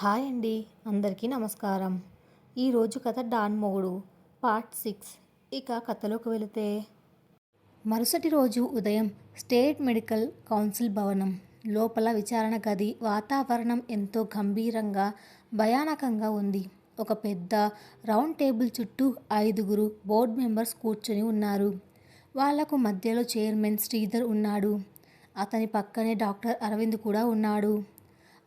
Hi అండి. అందరికీ నమస్కారం. ఈరోజు కథ డాన్ మొగుడు పార్ట్ 6. ఇక కథలోకి వెళితే, మరుసటి రోజు ఉదయం స్టేట్ మెడికల్ కౌన్సిల్ భవనం లోపల విచారణ గది వాతావరణం ఎంతో గంభీరంగా భయానకంగా ఉంది. ఒక పెద్ద రౌండ్ టేబుల్ చుట్టూ 5 బోర్డు మెంబర్స్ కూర్చొని ఉన్నారు. వాళ్లకు మధ్యలో చైర్మన్ శ్రీధర్ ఉన్నాడు. అతని పక్కనే డాక్టర్ అరవింద్ కూడా ఉన్నాడు.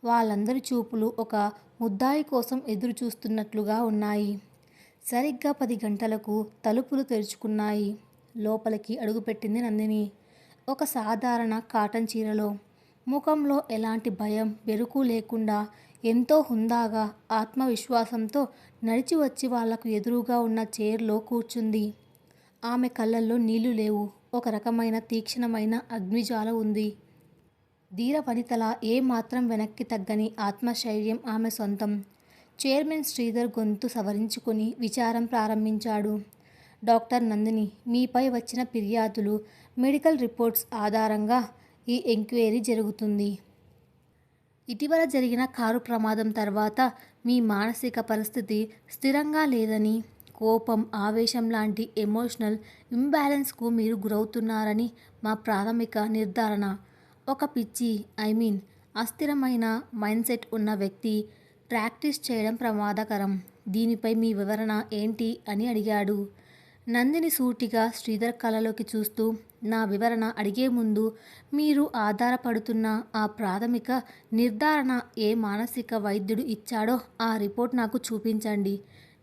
వాళ్ళందరి చూపులు ఒక ముద్దాయి కోసం ఎదురు చూస్తున్నట్లుగా ఉన్నాయి. సరిగ్గా 10 గంటలకు తలుపులు తెరుచుకున్నాయి. లోపలికి అడుగుపెట్టింది నందిని. ఒక సాధారణ కాటన్ చీరలో, ముఖంలో ఎలాంటి భయం బెరుకు లేకుండా ఎంతో హుందాగా ఆత్మవిశ్వాసంతో నడిచి వచ్చి వాళ్లకు ఎదురుగా ఉన్న చైర్లో కూర్చుంది. ఆమె కళ్ళల్లో నీళ్లు లేవు. ఒక రకమైన తీక్షణమైన అగ్నిజ్వాల ఉంది. ధీర వనితలా ఏమాత్రం వెనక్కి తగ్గని ఆత్మశైర్యం ఆమె సొంతం. చైర్మన్ శ్రీధర్ గొంతు సవరించుకుని విచారం ప్రారంభించాడు. డాక్టర్ నందిని, మీపై వచ్చిన ఫిర్యాదులు, మెడికల్ రిపోర్ట్స్ ఆధారంగా ఈ ఎంక్వైరీ జరుగుతుంది. ఇటీవల జరిగిన కారు ప్రమాదం తర్వాత మీ మానసిక పరిస్థితి స్థిరంగా లేదని, కోపం, ఆవేశం లాంటి ఎమోషనల్ ఇంబ్యాలెన్స్కు మీరు గురవుతున్నారని మా ప్రాథమిక నిర్ధారణ. ఒక పిచ్చి అస్థిరమైన మైండ్సెట్ ఉన్న వ్యక్తి ప్రాక్టీస్ చేయడం ప్రమాదకరం. దీనిపై మీ వివరణ ఏంటి అని అడిగాడు. నందిని సూటిగా శ్రీధర్ కళ్ళలోకి చూస్తూ, నా వివరణ అడిగే ముందు మీరు ఆధారపడుతున్న ఆ ప్రాథమిక నిర్ధారణ ఏ మానసిక వైద్యుడు ఇచ్చాడో ఆ రిపోర్ట్ నాకు చూపించండి.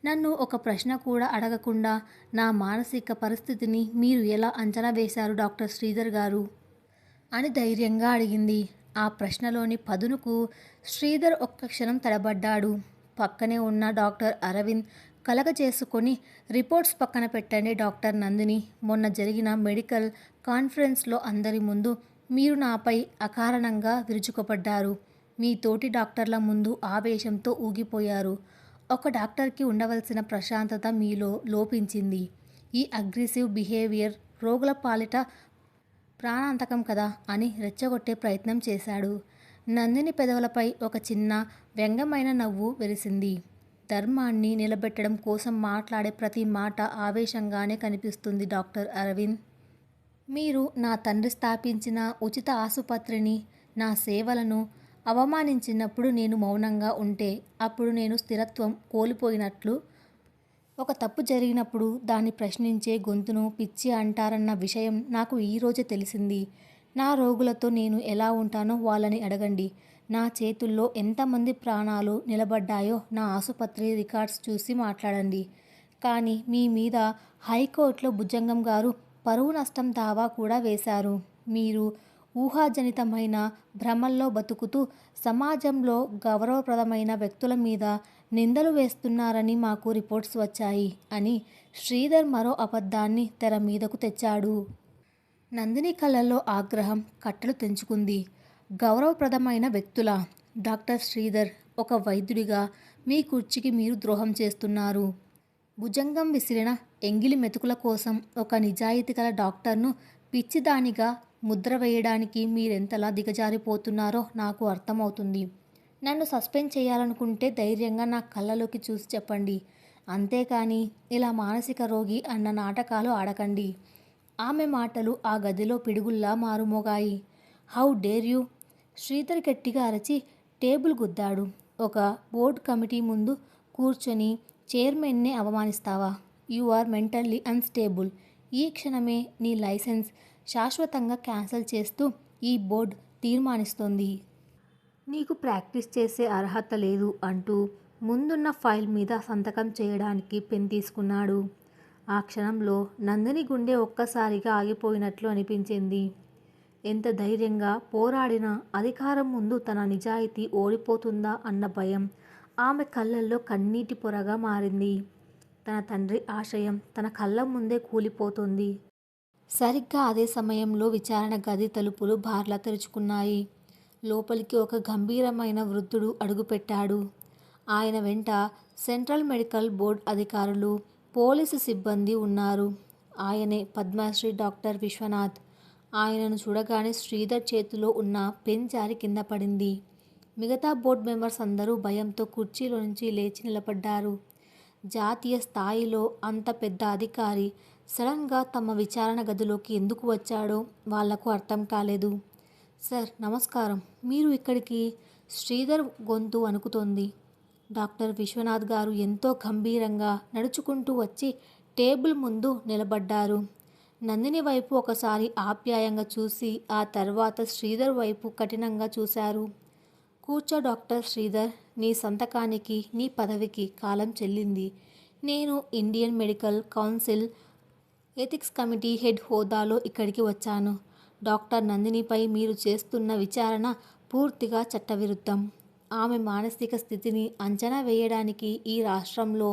నన్ను ఒక ప్రశ్న కూడా అడగకుండా నా మానసిక పరిస్థితిని మీరు ఎలా అంచనా వేశారు డాక్టర్ శ్రీధర్ గారు అని ధైర్యంగా అడిగింది. ఆ ప్రశ్నలోని పదునుకు శ్రీధర్ ఒక్క క్షణం తడబడ్డాడు. పక్కనే ఉన్న డాక్టర్ అరవింద్ కలగజేసుకొని, రిపోర్ట్స్ పక్కన పెట్టండి డాక్టర్ నందిని. మొన్న జరిగిన మెడికల్ కాన్ఫరెన్స్లో అందరి ముందు మీరు నాపై అకారణంగా విరుచుకుపడ్డారు. మీ తోటి డాక్టర్ల ముందు ఆవేశంతో ఊగిపోయారు. ఒక డాక్టర్కి ఉండవలసిన ప్రశాంతత మీలో లోపించింది. ఈ అగ్రెసివ్ బిహేవియర్ రోగుల పాలిట ప్రాణాంతకం కదా అని రెచ్చగొట్టే ప్రయత్నం చేశాడు. నందిని పెదవులపై ఒక చిన్న వ్యంగ్యమైన నవ్వు వెలిసింది. ధర్మాన్ని నిలబెట్టడం కోసం మాట్లాడే ప్రతి మాట ఆవేశంగానే కనిపిస్తుంది డాక్టర్ అరవింద్. మీరు నా తండ్రి స్థాపించిన ఉచిత ఆసుపత్రిని, నా సేవలను అవమానించినప్పుడు నేను మౌనంగా ఉంటే అప్పుడు నేను స్థిరత్వం కోల్పోయినట్లు. ఒక తప్పు జరిగినప్పుడు దాన్ని ప్రశ్నించే గొంతును పిచ్చి అంటారన్న విషయం నాకు ఈరోజే తెలిసింది. నా రోగులతో నేను ఎలా ఉంటానో వాళ్ళని అడగండి. నా చేతుల్లో ఎంతమంది ప్రాణాలు నిలబడ్డాయో నా ఆసుపత్రి రికార్డ్స్ చూసి మాట్లాడండి. కానీ మీ మీద హైకోర్టులో భుజంగం గారు పరువు నష్టం దావా కూడా వేశారు. మీరు ఊహాజనితమైన భ్రమల్లో బతుకుతూ సమాజంలో గౌరవప్రదమైన వ్యక్తుల మీద నిందలు వేస్తున్నారని మాకు రిపోర్ట్స్ వచ్చాయి అని శ్రీధర్ మరో అబద్ధాన్ని తెర మీదకు తెచ్చాడు. నందిని కళ్ళల్లో ఆగ్రహం కట్టలు తెంచుకుంది. గౌరవప్రదమైన వ్యక్తుల డాక్టర్ శ్రీధర్, ఒక వైద్యుడిగా మీ కుర్చీకి మీరు ద్రోహం చేస్తున్నారు. భుజంగం విసిరిన ఎంగిలి మెతుకుల కోసం ఒక నిజాయితీ గల డాక్టర్ను పిచ్చిదానిగా ముద్ర వేయడానికి మీరెంతలా దిగజారిపోతున్నారో నాకు అర్థమవుతుంది. నన్ను సస్పెండ్ చేయాలనుకుంటే ధైర్యంగా నా కళ్ళలోకి చూసి చెప్పండి. అంతేకాని ఇలా మానసిక రోగి అన్న నాటకాలు ఆడకండి. ఆమె మాటలు ఆ గదిలో పిడుగుల్లా మారుమోగాయి. How dare you! శ్రీధర్ గట్టిగా అరచి టేబుల్ గుద్దాడు. ఒక బోర్డు కమిటీ ముందు కూర్చొని చైర్మన్నే అవమానిస్తావా? You are mentally unstable. ఈ క్షణమే నీ లైసెన్స్ శాశ్వతంగా క్యాన్సిల్ చేస్తూ ఈ బోర్డు తీర్మానిస్తోంది. నీకు ప్రాక్టీస్ చేసే అర్హత లేదు అంటూ ముందున్న ఫైల్ మీద సంతకం చేయడానికి పెన్ తీసుకున్నాడు. ఆ క్షణంలో నందిని గుండె ఒక్కసారిగా ఆగిపోయినట్లు అనిపించింది. ఎంత ధైర్యంగా పోరాడినా అధికారం ముందు తన నిజాయితీ ఓడిపోతుందా అన్న భయం ఆమె కళ్ళల్లో కన్నీటి పొరగా మారింది. తన తండ్రి ఆశయం తన కళ్ళ ముందే కూలిపోతుంది. సరిగ్గా అదే సమయంలో విచారణ గది తలుపులు బార్లా తెరుచుకున్నాయి. లోపలికి ఒక గంభీరమైన వృద్ధుడు అడుగుపెట్టాడు. ఆయన వెంట సెంట్రల్ మెడికల్ బోర్డ్ అధికారులు, పోలీసు సిబ్బంది ఉన్నారు. ఆయనే పద్మశ్రీ డాక్టర్ విశ్వనాథ్. ఆయనను చూడగానే శ్రీధర్ చేతిలో ఉన్న పెన్ జారి కింద పడింది. మిగతా బోర్డు మెంబర్స్ అందరూ భయంతో కుర్చీలో నుంచి లేచి నిలబడ్డారు. జాతీయ స్థాయిలో అంత పెద్ద అధికారి సడన్గా తమ విచారణ గదిలోకి ఎందుకు వచ్చాడో వాళ్లకు అర్థం కాలేదు. సార్ నమస్కారం, మీరు ఇక్కడికి? శ్రీధర్ గొంతు వణుకుతోంది. డాక్టర్ విశ్వనాథ్ గారు ఎంతో గంభీరంగా నడుచుకుంటూ వచ్చి టేబుల్ ముందు నిలబడ్డారు. నందిని వైపు ఒకసారి ఆప్యాయంగా చూసి ఆ తర్వాత శ్రీధర్ వైపు కఠినంగా చూశారు. కూర్చో డాక్టర్ శ్రీధర్, నీ సంతకానికి నీ పదవికి కాలం చెల్లింది. నేను Indian medical council ethics committee head హోదాలో ఇక్కడికి వచ్చాను. డాక్టర్ నందినిపై మీరు చేస్తున్న విచారణ పూర్తిగా చట్టవిరుద్ధం. ఆమె మానసిక స్థితిని అంచనా వేయడానికి ఈ రాష్ట్రంలో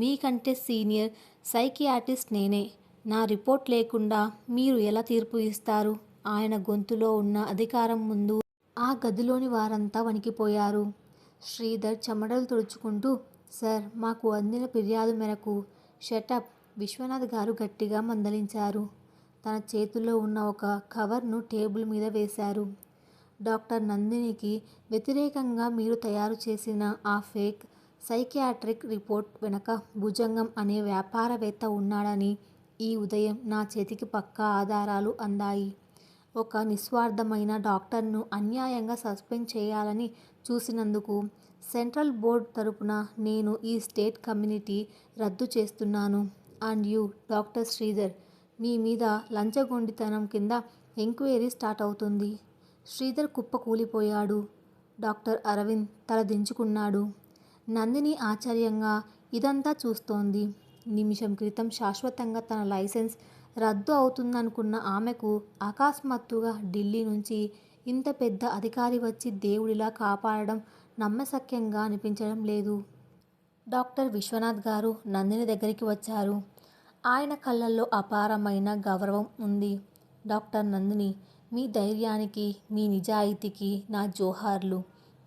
మీకంటే సీనియర్ సైకియాట్రిస్ట్ నేనే. నా రిపోర్ట్ లేకుండా మీరు ఎలా తీర్పు ఇస్తారు? ఆయన గొంతులో ఉన్న అధికారం ముందు ఆ గదిలోని వారంతా వణికిపోయారు. శ్రీధర్ చెమటలు తుడుచుకుంటూ, సార్, మాకు అందిన ఫిర్యాదు మేరకు షటప్, విశ్వనాథ్ గారు గట్టిగా మందలించారు. తన చేతిలో ఉన్న ఒక కవర్ను టేబుల్ మీద వేశారు. డాక్టర్ నందినికి వ్యతిరేకంగా మీరు తయారు చేసిన ఆ ఫేక్ సైకియాట్రిక్ రిపోర్ట్ వెనక భుజంగం అనే వ్యాపారవేత్త ఉన్నాడని ఈ ఉదయం నా చేతికి పక్కా ఆధారాలు అందాయి. ఒక నిస్వార్థమైన డాక్టర్ను అన్యాయంగా సస్పెండ్ చేయాలని చూసినందుకు సెంట్రల్ బోర్డ్ తరపున నేను ఈ స్టేట్ కమ్యూనిటీ రద్దు చేస్తున్నాను. అండ్ యూ డాక్టర్ శ్రీధర్, మీ మీద లంచగొండితనం కింద ఎంక్వైరీ స్టార్ట్ అవుతుంది. శ్రీధర్ కుప్పకూలిపోయాడు. డాక్టర్ అరవింద్ తల దించుకున్నాడు. నందిని ఆశ్చర్యంగా ఇదంతా చూస్తోంది. నిమిషం క్రితం శాశ్వతంగా తన లైసెన్స్ రద్దు అవుతుందనుకున్న ఆమెకు అకస్మాత్తుగా ఢిల్లీ నుంచి ఇంత పెద్ద అధికారి వచ్చి దేవుడిలా కాపాడడం నమ్మశక్యంగా అనిపించడం లేదు. డాక్టర్ విశ్వనాథ్ గారు నందిని దగ్గరికి వచ్చారు. ఆయన కళ్ళల్లో అపారమైన గౌరవం ఉంది. డాక్టర్ నందిని, మీ ధైర్యానికి, మీ నిజాయితీకి నా జోహార్లు.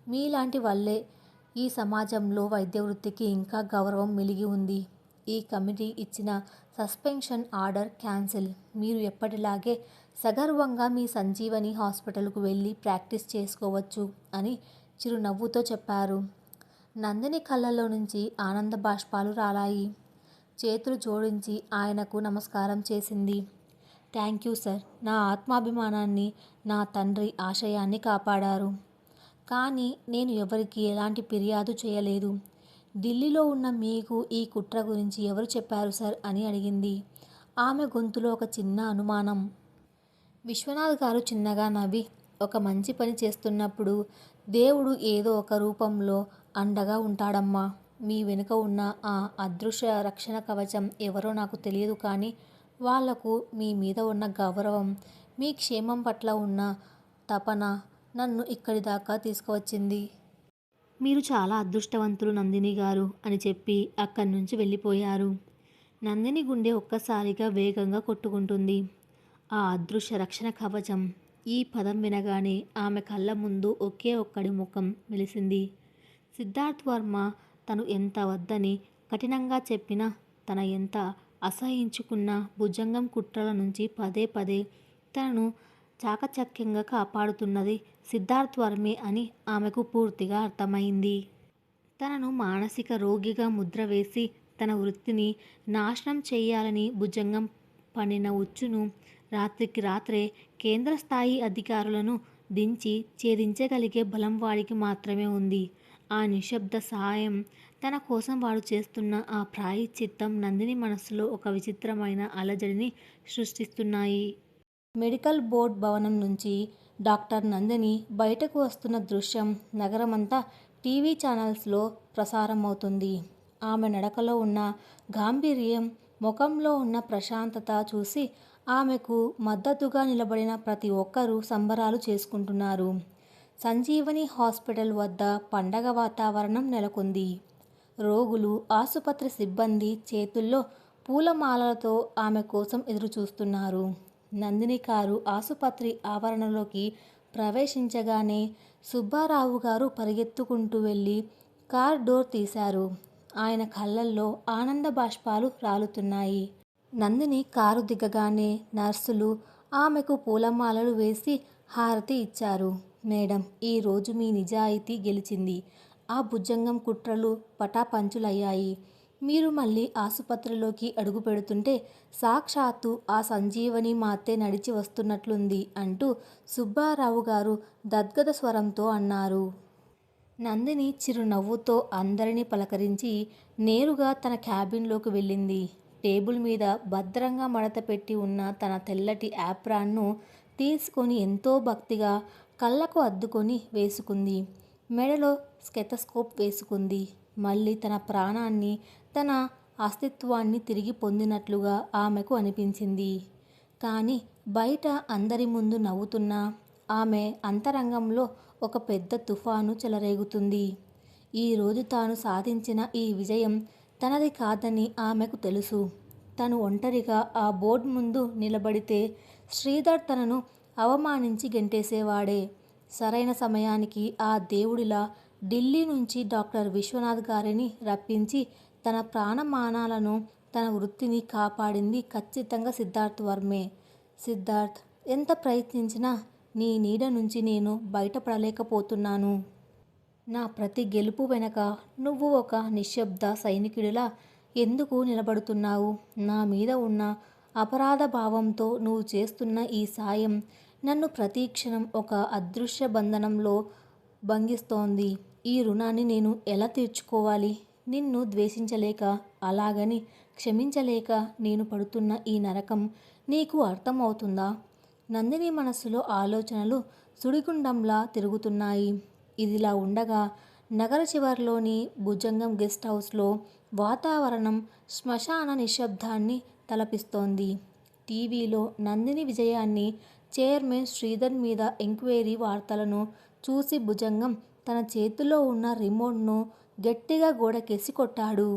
మీలాంటి వల్లే ఈ సమాజంలో వైద్య వృత్తికి ఇంకా గౌరవం మిలిగి ఉంది. ఈ కమిటీ ఇచ్చిన సస్పెన్షన్ ఆర్డర్ క్యాన్సిల్. మీరు ఎప్పటిలాగే సగర్వంగా మీ సంజీవని హాస్పిటల్కు వెళ్ళి ప్రాక్టీస్ చేసుకోవచ్చు అని చిరునవ్వుతో చెప్పారు. నందిని కళ్ళల్లో నుంచి ఆనంద బాష్పాలు రాలాయి. చేతులు జోడించి ఆయనకు నమస్కారం చేసింది. థ్యాంక్ యూ సార్, నా ఆత్మాభిమానాన్ని, నా తండ్రి ఆశయాన్ని కాపాడారు. కానీ నేను ఎవరికి ఎలాంటి ఫిర్యాదు చేయలేదు. ఢిల్లీలో ఉన్న మీకు ఈ కుట్ర గురించి ఎవరు చెప్పారు సార్ అని అడిగింది. ఆమె గొంతులో ఒక చిన్న అనుమానం. విశ్వనాథ్ గారు చిన్నగా నవ్వి, ఒక మంచి పని చేస్తున్నప్పుడు దేవుడు ఏదో ఒక రూపంలో అండగా ఉంటాడమ్మా. మీ వెనుక ఉన్న ఆ అదృశ్య రక్షణ కవచం ఎవరో నాకు తెలియదు, కానీ వాళ్లకు మీ మీద ఉన్న గౌరవం, మీ క్షేమం పట్ల ఉన్న తపన నన్ను ఇక్కడి దాకా తీసుకువచ్చింది. మీరు చాలా అదృష్టవంతులు నందిని గారు అని చెప్పి అక్కడి నుంచి వెళ్ళిపోయారు. నందిని గుండె ఒక్కసారిగా వేగంగా కొట్టుకుంటుంది. ఆ అదృశ్య రక్షణ కవచం, ఈ పదం వినగానే ఆమె కళ్ళ ముందు ఒకే ఒక్కడి ముఖం మెలిసింది. సిద్ధార్థ్ వర్మ తను ఎంత వద్దని కఠినంగా చెప్పినా, తన ఎంత అసహించుకున్న భుజంగం కుట్రల నుంచి పదే పదే తనను చాకచక్యంగా కాపాడుతున్నది సిద్ధార్థ్ వర్మే అని ఆమెకు పూర్తిగా అర్థమైంది. తనను మానసిక రోగిగా ముద్ర వేసి తన వృత్తిని నాశనం చేయాలని భుజంగం పనిన ఉచ్చును రాత్రికి రాత్రే కేంద్ర స్థాయి అధికారులను దించి ఛేదించగలిగే బలం వాడికి మాత్రమే ఉంది. ఆ నిశ్శబ్ద సహాయం, తన కోసం వాడు చేస్తున్న ఆ ప్రాయశ్చిత్తం నందిని మనస్సులో ఒక విచిత్రమైన అలజడిని సృష్టిస్తున్నాయి. మెడికల్ బోర్డ్ భవనం నుంచి డాక్టర్ నందిని బయటకు వస్తున్న దృశ్యం నగరమంతా టీవీ ఛానల్స్లో ప్రసారమవుతుంది. ఆమె నడకలో ఉన్న గాంభీర్యం, ముఖంలో ఉన్న ప్రశాంతత చూసి ఆమెకు మద్దతుగా నిలబడిన ప్రతి ఒక్కరూ సంబరాలు చేసుకుంటున్నారు. సంజీవని హాస్పిటల్ వద్ద పండగ వాతావరణం నెలకొంది. రోగులు, ఆసుపత్రి సిబ్బంది చేతుల్లో పూలమాలలతో ఆమె కోసం ఎదురుచూస్తున్నారు. నందిని కారు ఆసుపత్రి ఆవరణలోకి ప్రవేశించగానే సుబ్బారావు గారు పరిగెత్తుకుంటూ వెళ్ళి కార్ డోర్ తీశారు. ఆయన కళ్ళల్లో ఆనంద బాష్పాలు రాలుతున్నాయి. నందిని కారు దిగగానే నర్సులు ఆమెకు పూలమాలలు వేసి హారతి ఇచ్చారు. మేడం, ఈరోజు మీ నిజాయితీ గెలిచింది. ఆ భుజంగం కుట్రలు పటాపంచులయ్యాయి. మీరు మళ్ళీ ఆసుపత్రిలోకి అడుగు పెడుతుంటే సాక్షాత్తు ఆ సంజీవని మాతే నడిచి వస్తున్నట్లుంది అంటూ సుబ్బారావు గారు గద్గద స్వరంతో అన్నారు. నందిని చిరునవ్వుతో అందరినీ పలకరించి నేరుగా తన క్యాబిన్లోకి వెళ్ళింది. టేబుల్ మీద భద్రంగా మడత పెట్టి ఉన్న తన తెల్లటి యాప్రాన్ను తీసుకొని ఎంతో భక్తిగా కళ్ళకు అద్దుకొని వేసుకుంది. మెడలో స్టెతస్కోప్ వేసుకుంది. మళ్ళీ తన ప్రాణాన్ని, తన అస్తిత్వాన్ని తిరిగి పొందినట్లుగా ఆమెకు అనిపించింది. కానీ బయట అందరి ముందు నవ్వుతున్న ఆమె అంతరంగంలో ఒక పెద్ద తుఫాను చెలరేగుతుంది. ఈరోజు తాను సాధించిన ఈ విజయం తనది కాదని ఆమెకు తెలుసు. తను ఒంటరిగా ఆ బోర్డు ముందు నిలబడితే శ్రీధర్ తనను అవమానించి గెంటేసేవాడే. సరైన సమయానికి ఆ దేవుడిలా ఢిల్లీ నుంచి డాక్టర్ విశ్వనాథ్ గారిని రప్పించి తన ప్రాణమానాలను, తన వృత్తిని కాపాడింది ఖచ్చితంగా సిద్ధార్థ్ వర్మే. సిద్ధార్థ్, ఎంత ప్రయత్నించినా నీ నీడ నుంచి నేను బయటపడలేకపోతున్నాను. నా ప్రతి గెలుపు వెనక నువ్వు ఒక నిశ్శబ్ద సైనికుడిలా ఎందుకు నిలబడుతున్నావు? నా మీద ఉన్న అపరాధ భావంతో నువ్వు చేస్తున్న ఈ సాయం నన్ను ప్రతి క్షణం ఒక అదృశ్య బంధనంలో బంధిస్తోంది. ఈ రుణాన్ని నేను ఎలా తీర్చుకోవాలి? నిన్ను ద్వేషించలేక, అలాగని క్షమించలేక నేను పడుతున్న ఈ నరకం నీకు అర్థమవుతుందా? నందిని మనస్సులో ఆలోచనలు సుడిగుండంలా తిరుగుతున్నాయి. ఇదిలా ఉండగా నగర చివర్లోని భుజంగం గెస్ట్ హౌస్లో వాతావరణం శ్మశాన నిశ్శబ్దాన్ని తలపిస్తోంది. టీవీలో నందిని విజయాన్ని, చైర్మన్ శ్రీధర్ మీద ఎంక్వైరీ వార్తలను చూసి భుజంగం తన చేతిలో ఉన్న రిమోట్ను గట్టిగా గోడకేసి కొట్టాడు.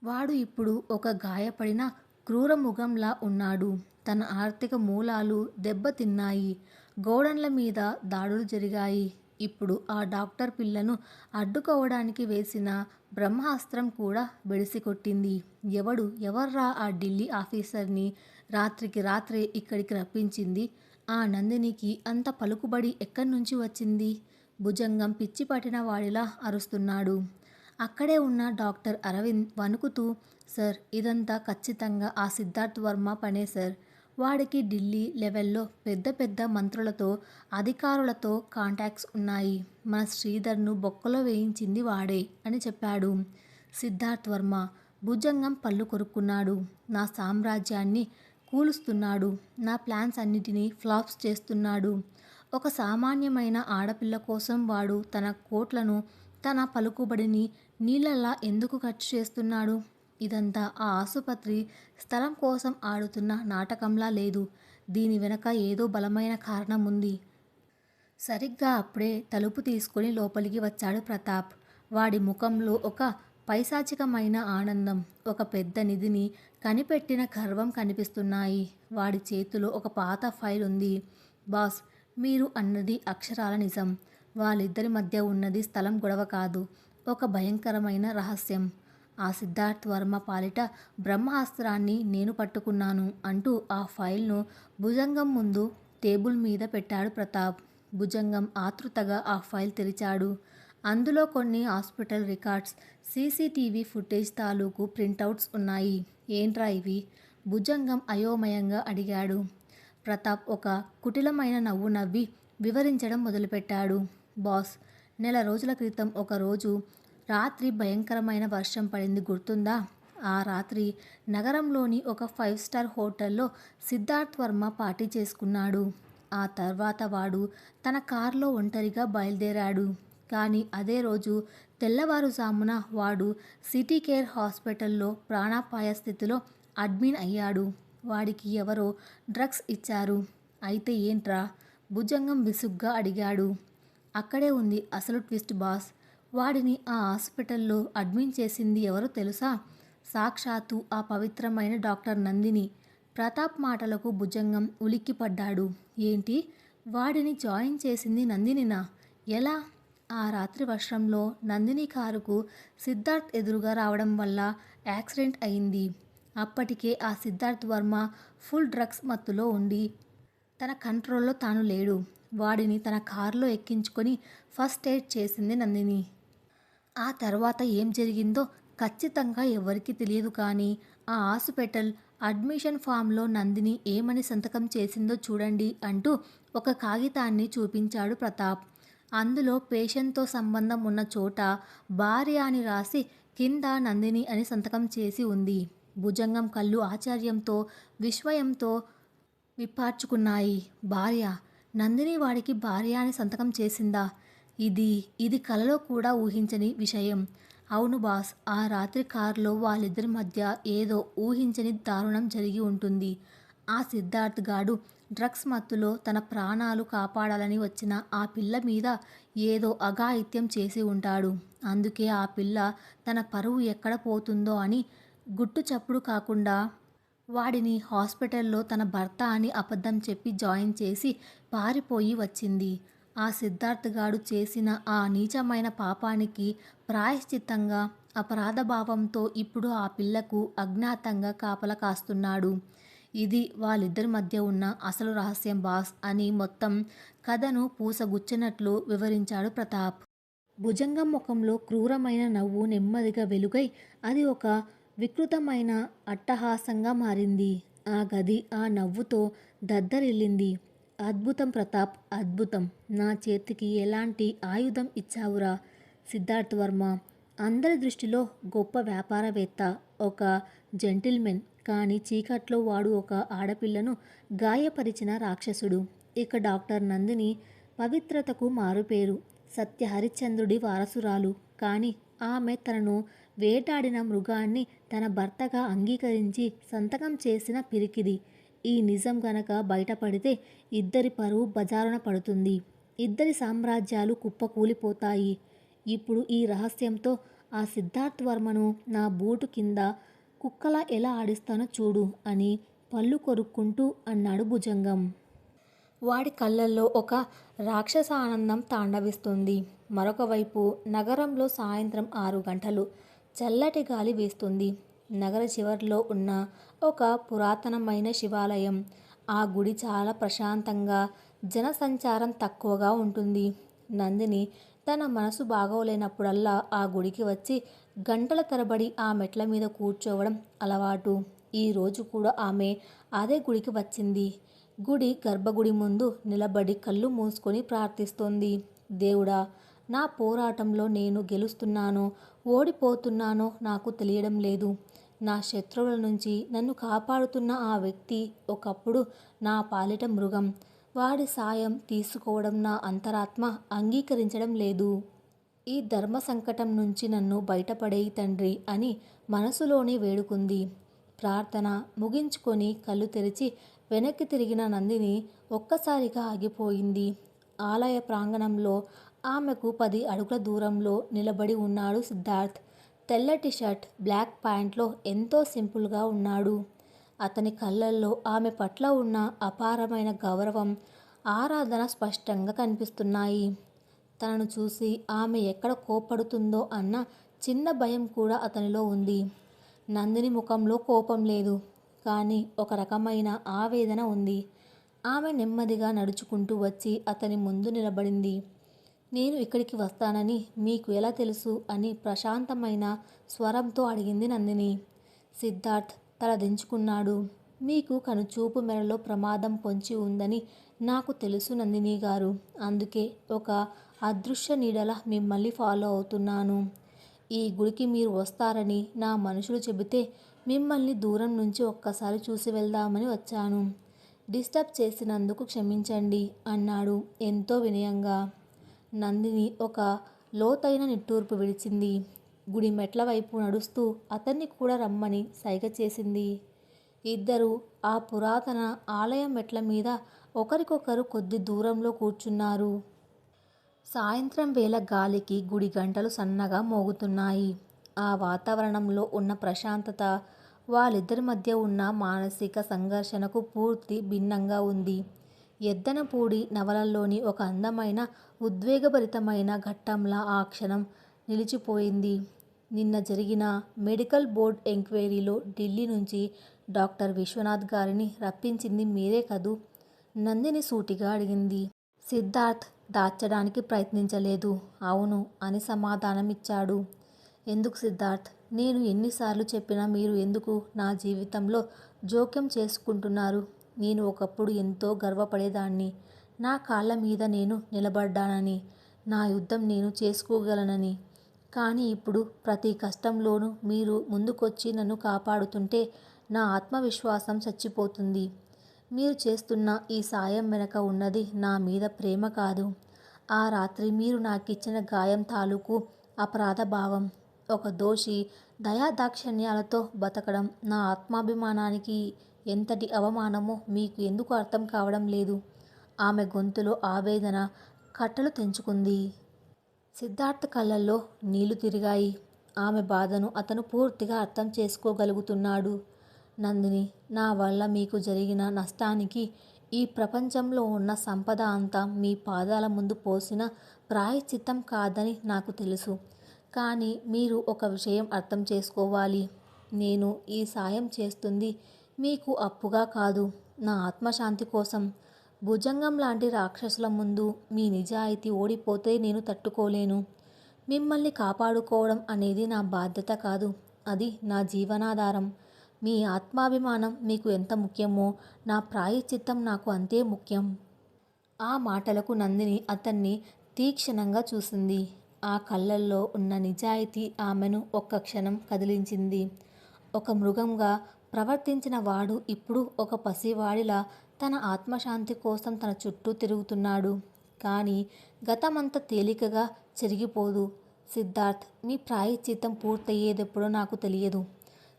వాడు ఇప్పుడు ఒక గాయపడిన క్రూరముఖంలా ఉన్నాడు. తన ఆర్థిక మూలాలు దెబ్బతిన్నాయి. గోడన్ల మీద దాడులు జరిగాయి. ఇప్పుడు ఆ డాక్టర్ పిల్లను అడ్డుకోవడానికి వేసిన బ్రహ్మాస్త్రం కూడా బెడిసికొట్టింది. ఎవర్రా ఆ ఢిల్లీ ఆఫీసర్ని రాత్రికి రాత్రే ఇక్కడికి రప్పించింది? ఆ నందినికి అంత పలుకుబడి ఎక్కడ్నుంచి వచ్చింది? భుజంగం పిచ్చి పట్టిన వాడిలా అరుస్తున్నాడు. అక్కడే ఉన్న డాక్టర్ అరవింద్ వణుకుతూ, సార్, ఇదంతా ఖచ్చితంగా ఆ సిద్ధార్థ్ వర్మ పనే సార్. వాడికి ఢిల్లీ లెవెల్లో పెద్ద పెద్ద మంత్రులతో, అధికారులతో కాంటాక్ట్స్ ఉన్నాయి. మన శ్రీధర్ను బొక్కలో వేయించింది వాడే అని చెప్పాడు. సిద్ధార్థ్ వర్మ. భుజంగం పళ్ళు కొరుక్కున్నాడు. నా సామ్రాజ్యాన్ని కూలుస్తున్నాడు. నా ప్లాన్స్ అన్నిటినీ ఫ్లాప్స్ చేస్తున్నాడు. ఒక సామాన్యమైన ఆడపిల్ల కోసం వాడు తన కోట్లను, తన పలుకుబడిని నీళ్ళలా ఎందుకు ఖర్చు చేస్తున్నాడు? ఇదంతా ఆ ఆసుపత్రి స్థలం కోసం ఆడుతున్న నాటకంలా లేదు. దీని వెనక ఏదో బలమైన కారణం ఉంది. సరిగ్గా అప్పుడే తలుపు తీసుకుని లోపలికి వచ్చాడు ప్రతాప్. వాడి ముఖంలో ఒక పైశాచికమైన ఆనందం, ఒక పెద్ద నిధిని కనిపెట్టిన గర్వం కనిపిస్తున్నాయి. వాడి చేతిలో ఒక పాత ఫైల్ ఉంది. బాస్, మీరు అన్నది అక్షరాల నిజం. వాళ్ళిద్దరి మధ్య ఉన్నది స్థలం గొడవ కాదు, ఒక భయంకరమైన రహస్యం. ఆ సిద్ధార్థ్ వర్మ పాలిట బ్రహ్మాస్త్రాన్ని నేను పట్టుకున్నాను అంటూ ఆ ఫైల్ను భుజంగం ముందు టేబుల్ మీద పెట్టాడు ప్రతాప్. భుజంగం ఆతృతగా ఆ ఫైల్ తెరిచాడు. అందులో కొన్ని హాస్పిటల్ రికార్డ్స్, సీసీటీవీ ఫుటేజ్ తాలూకు ప్రింటౌట్స్ ఉన్నాయి. ఏంట్రా ఇవి? భుజంగం అయోమయంగా అడిగాడు. ప్రతాప్ ఒక కుటిలమైన నవ్వు నవ్వి వివరించడం మొదలుపెట్టాడు. బాస్, నెల రోజుల క్రితం ఒకరోజు రాత్రి భయంకరమైన వర్షం పడింది, గుర్తుందా? ఆ రాత్రి నగరంలోని ఒక 5 స్టార్ హోటల్లో సిద్ధార్థ్ వర్మ పార్టీ చేసుకున్నాడు. ఆ తర్వాత వాడు తన కారులో ఒంటరిగా బయలుదేరాడు. కానీ అదే రోజు తెల్లవారుజామున వాడు సిటీ కేర్ హాస్పిటల్లో ప్రాణాపాయ స్థితిలో అడ్మిట్ అయ్యాడు. వాడికి ఎవరో డ్రగ్స్ ఇచ్చారు. అయితే ఏంట్రా? భుజంగం విసుగ్గా అడిగాడు. అక్కడే ఉంది అసలు ట్విస్ట్ బాస్. వాడిని ఆ హాస్పిటల్లో అడ్మిట్ చేసింది ఎవరో తెలుసా? సాక్షాత్తు ఆ పవిత్రమైన డాక్టర్ నందిని. ప్రతాప్ మాటలకు భుజంగం ఉలిక్కిపడ్డాడు. ఏంటి? వాడిని జాయిన్ చేసింది నందినినా? ఎలా? ఆ రాత్రి వర్షంలో నందిని కారుకు సిద్ధార్థ్ ఎదురుగా రావడం వల్ల యాక్సిడెంట్ అయింది. అప్పటికే ఆ సిద్ధార్థ్ వర్మ ఫుల్ డ్రగ్స్ మత్తులో ఉండి తన కంట్రోల్లో తాను లేడు. వాడిని తన కారులో ఎక్కించుకొని ఫస్ట్ ఎయిడ్ చేసింది నందిని. ఆ తర్వాత ఏం జరిగిందో ఖచ్చితంగా ఎవరికీ తెలియదు, కానీ ఆ హాస్పిటల్ అడ్మిషన్ ఫామ్లో నందిని ఏమని సంతకం చేసిందో చూడండి అంటూ ఒక కాగితాన్ని చూపించాడు ప్రతాప్. అందులో పేషెంట్తో సంబంధం ఉన్న చోట భార్య అని రాసి కింద నందిని అని సంతకం చేసి ఉంది. భుజంగం కళ్ళు ఆశ్చర్యంతో విస్మయంతో విప్పార్చుకున్నాయి. భార్య, నందిని వాడికి భార్య అని సంతకం చేసిందా? ఇది కలలో కూడా ఊహించని విషయం. అవును బాస్, ఆ రాత్రి కారులో వాళ్ళిద్దరి మధ్య ఏదో ఊహించని దారుణం జరిగి ఉంటుంది. ఆ సిద్ధార్థ్ గాడు డ్రగ్స్ మత్తులో తన ప్రాణాలు కాపాడాలని వచ్చిన ఆ పిల్ల మీద ఏదో అఘాయిత్యం చేసి ఉంటాడు. అందుకే ఆ పిల్ల తన పరువు ఎక్కడ పోతుందో అని గుట్టు చప్పుడు కాకుండా వాడిని హాస్పిటల్లో తన భర్త అని అబద్ధం చెప్పి జాయిన్ చేసి పారిపోయి వచ్చింది. ఆ సిద్ధార్థ్ గాడు చేసిన ఆ నీచమైన పాపానికి ప్రాయశ్చిత్తంగా అపరాధ భావంతో ఇప్పుడు ఆ పిల్లకు అజ్ఞాతంగా కాపలా కాస్తున్నాడు. ఇది వాళ్ళిద్దరి మధ్య ఉన్న అసలు రహస్యం బాస్ అని మొత్తం కథను పూసగుచ్చినట్లు వివరించాడు ప్రతాప్. భుజంగం ముఖంలో క్రూరమైన నవ్వు నెమ్మదిగా వెలుగై అది ఒక వికృతమైన అట్టహాసంగా మారింది. ఆ గది ఆ నవ్వుతో దద్దరిల్లింది. అద్భుతం ప్రతాప్, అద్భుతం. నా చేతికి ఎలాంటి ఆయుధం ఇచ్చావురా? సిద్ధార్థ్ వర్మ అందరి దృష్టిలో గొప్ప వ్యాపారవేత్త, ఒక జెంటిల్మెన్. కానీ చీకట్లో వాడు ఒక ఆడపిల్లను గాయపరిచిన రాక్షసుడు. ఇక డాక్టర్ నందిని పవిత్రతకు మారుపేరు. సత్య హరిశ్చంద్రుడి వారసురాలు. కానీ ఆమె తనను వేటాడిన మృగాన్ని తన భర్తగా అంగీకరించి సంతకం చేసిన పిరికిది. ఈ నిజం గనక బయటపడితే ఇద్దరి పరువు బజారున పడుతుంది. ఇద్దరి సామ్రాజ్యాలు కుప్పకూలిపోతాయి. ఇప్పుడు ఈ రహస్యంతో ఆ సిద్ధార్థ్ వర్మను నా బూటు కింద కుక్కలా ఎలా ఆడిస్తానో చూడు అని పళ్ళు కొరుక్కుంటూ అన్నాడు భుజంగం. వాడి కళ్ళల్లో ఒక రాక్షస ఆనందం తాండవిస్తుంది. మరొక వైపు నగరంలో సాయంత్రం 6 గంటలు. చల్లటి గాలి వీస్తుంది. నగర చివర్లో ఉన్న ఒక పురాతనమైన శివాలయం. ఆ గుడి చాలా ప్రశాంతంగా, జనసంచారం తక్కువగా ఉంటుంది. నందిని తన మనసు బాగోలేనప్పుడల్లా ఆ గుడికి వచ్చి గంటల తరబడి ఆ మెట్ల మీద కూర్చోవడం అలవాటు. ఈరోజు కూడా ఆమె అదే గుడికి వచ్చింది. గుడి గర్భగుడి ముందు నిలబడి కళ్ళు మూసుకొని ప్రార్థిస్తోంది. దేవుడా, నా పోరాటంలో నేను గెలుస్తున్నానో ఓడిపోతున్నానో నాకు తెలియడం లేదు. నా శత్రువుల నుంచి నన్ను కాపాడుతున్న ఆ వ్యక్తి ఒకప్పుడు నా పాలిట మృగం. వాడి సాయం తీసుకోవడం నా అంతరాత్మ అంగీకరించడం లేదు. ఈ ధర్మ సంకటం నుంచి నన్ను బయటపడేయి తండ్రి అని మనసులోనే వేడుకుంది. ప్రార్థన ముగించుకొని కళ్ళు తెరిచి వెనక్కి తిరిగిన నందిని ఒక్కసారిగా ఆగిపోయింది. ఆలయ ప్రాంగణంలో ఆమెకు 10 అడుగుల దూరంలో నిలబడి ఉన్నాడు సిద్ధార్థ్. తెల్లటి షర్ట్, బ్లాక్ ప్యాంట్లో ఎంతో సింపుల్గా ఉన్నాడు. అతని కళ్ళల్లో ఆమె పట్ల ఉన్న అపారమైన గౌరవం, ఆరాధన స్పష్టంగా కనిపిస్తున్నాయి. తనను చూసి ఆమె ఎక్కడ కోప్పడుతుందో అన్న చిన్న భయం కూడా అతనిలో ఉంది. నందిని ముఖంలో కోపం లేదు, కానీ ఒక రకమైన ఆవేదన ఉంది. ఆమె నెమ్మదిగా నడుచుకుంటూ వచ్చి అతని ముందు నిలబడింది. నేను ఇక్కడికి వస్తానని మీకు ఎలా తెలుసు అని ప్రశాంతమైన స్వరంతో అడిగింది నందిని. సిద్ధార్థ్ తల దించుకున్నాడు. మీకు కనుచూపు మేరలో ప్రమాదం పొంచి ఉందని నాకు తెలుసు నందిని గారు. అందుకే ఒక అదృశ్య నీడలా మిమ్మల్ని ఫాలో అవుతున్నాను. ఈ గుడికి మీరు వస్తారని నా మనుషులు చెబితే మిమ్మల్ని దూరం నుంచి ఒక్కసారి చూసి వెళ్దామని వచ్చాను. డిస్టర్బ్ చేసినందుకు క్షమించండి అన్నాడు ఎంతో వినయంగా. నందిని ఒక లోతైన నిట్టూర్పు విడిచింది. గుడి మెట్ల వైపు నడుస్తూ అతన్ని కూడా రమ్మని సైగ చేసింది. ఇద్దరూ ఆ పురాతన ఆలయం మెట్ల మీద ఒకరికొకరు కొద్ది దూరంలో కూర్చున్నారు. సాయంత్రం వేళ గాలికి గుడి గంటలు సన్నగా మోగుతున్నాయి. ఆ వాతావరణంలో ఉన్న ప్రశాంతత వాళ్ళిద్దరి మధ్య ఉన్న మానసిక సంఘర్షణకు పూర్తి భిన్నంగా ఉంది. ఎద్దనపూడి నవలల్లోని ఒక అందమైన ఉద్వేగభరితమైన ఘట్టంలా ఆ క్షణం నిలిచిపోయింది. నిన్న జరిగిన మెడికల్ బోర్డ్ ఎంక్వైరీలో ఢిల్లీ నుంచి డాక్టర్ విశ్వనాథ్ గారిని రప్పించింది మీరే కదూ? నందిని సూటిగా అడిగింది. సిద్ధార్థ్ దాచడానికి ప్రయత్నించలేదు. అవును అని సమాధానమిచ్చాడు. ఎందుకు సిద్ధార్థ్? నేను ఎన్నిసార్లు చెప్పినా మీరు ఎందుకు నా జీవితంలో జోక్యం చేసుకుంటున్నారు? నేను ఒకప్పుడు ఎంతో గర్వపడేదాన్ని. నా కాళ్ళ మీద నేను నిలబడ్డానని, నా యుద్ధం నేను చేసుకోగలనని. కానీ ఇప్పుడు ప్రతి కష్టంలోనూ మీరు ముందుకొచ్చి నన్ను కాపాడుతుంటే నా ఆత్మవిశ్వాసం చచ్చిపోతుంది. మీరు చేస్తున్న ఈ సాయం వెనక ఉన్నది నా మీద ప్రేమ కాదు. ఆ రాత్రి మీరు నాకిచ్చిన గాయం తాలూకు అపరాధ భావం. ఒక దోషి దయాదాక్షిణ్యాలతో బతకడం నా ఆత్మాభిమానానికి ఎంతటి అవమానమో మీకు ఎందుకు అర్థం కావడం లేదు? ఆమె గొంతులో ఆవేదన కట్టలు తెంచుకుంది. సిద్ధార్థ్ కళ్ళల్లో నీళ్లు తిరిగాయి. ఆమె బాధను అతను పూర్తిగా అర్థం చేసుకోగలుగుతున్నాడు. నందిని, నా వల్ల మీకు జరిగిన నష్టానికి ఈ ప్రపంచంలో ఉన్న సంపద అంతా మీ పాదాల ముందు పోసిన ప్రాయశ్చిత్తం కాదని నాకు తెలుసు. కానీ మీరు ఒక విషయం అర్థం చేసుకోవాలి. నేను ఈ సాయం చేస్తుంది మీకు అప్పుగా కాదు, నా ఆత్మశాంతి కోసం. భుజంగం లాంటి రాక్షసుల ముందు మీ నిజాయితీ ఓడిపోతే నేను తట్టుకోలేను. మిమ్మల్ని కాపాడుకోవడం అనేది నా బాధ్యత కాదు, అది నా జీవనాధారం. మీ ఆత్మాభిమానం మీకు ఎంత ముఖ్యమో నా ప్రాయశ్చిత్తం నాకు అంతే ముఖ్యం. ఆ మాటలకు నందిని అతన్ని తీక్షణంగా చూసింది. ఆ కళ్ళల్లో ఉన్న నిజాయితీ ఆమెను ఒక్క క్షణం కదిలించింది. ఒక మృగంగా ప్రవర్తించిన వాడు ఇప్పుడు ఒక పసివాడిలా తన ఆత్మశాంతి కోసం తన చుట్టూ తిరుగుతున్నాడు. కానీ గతమంత తేలికగా చెరిగిపోదు. సిద్ధార్థ్, మీ ప్రాయశ్చిత్తం పూర్తయ్యేదెప్పుడో నాకు తెలియదు.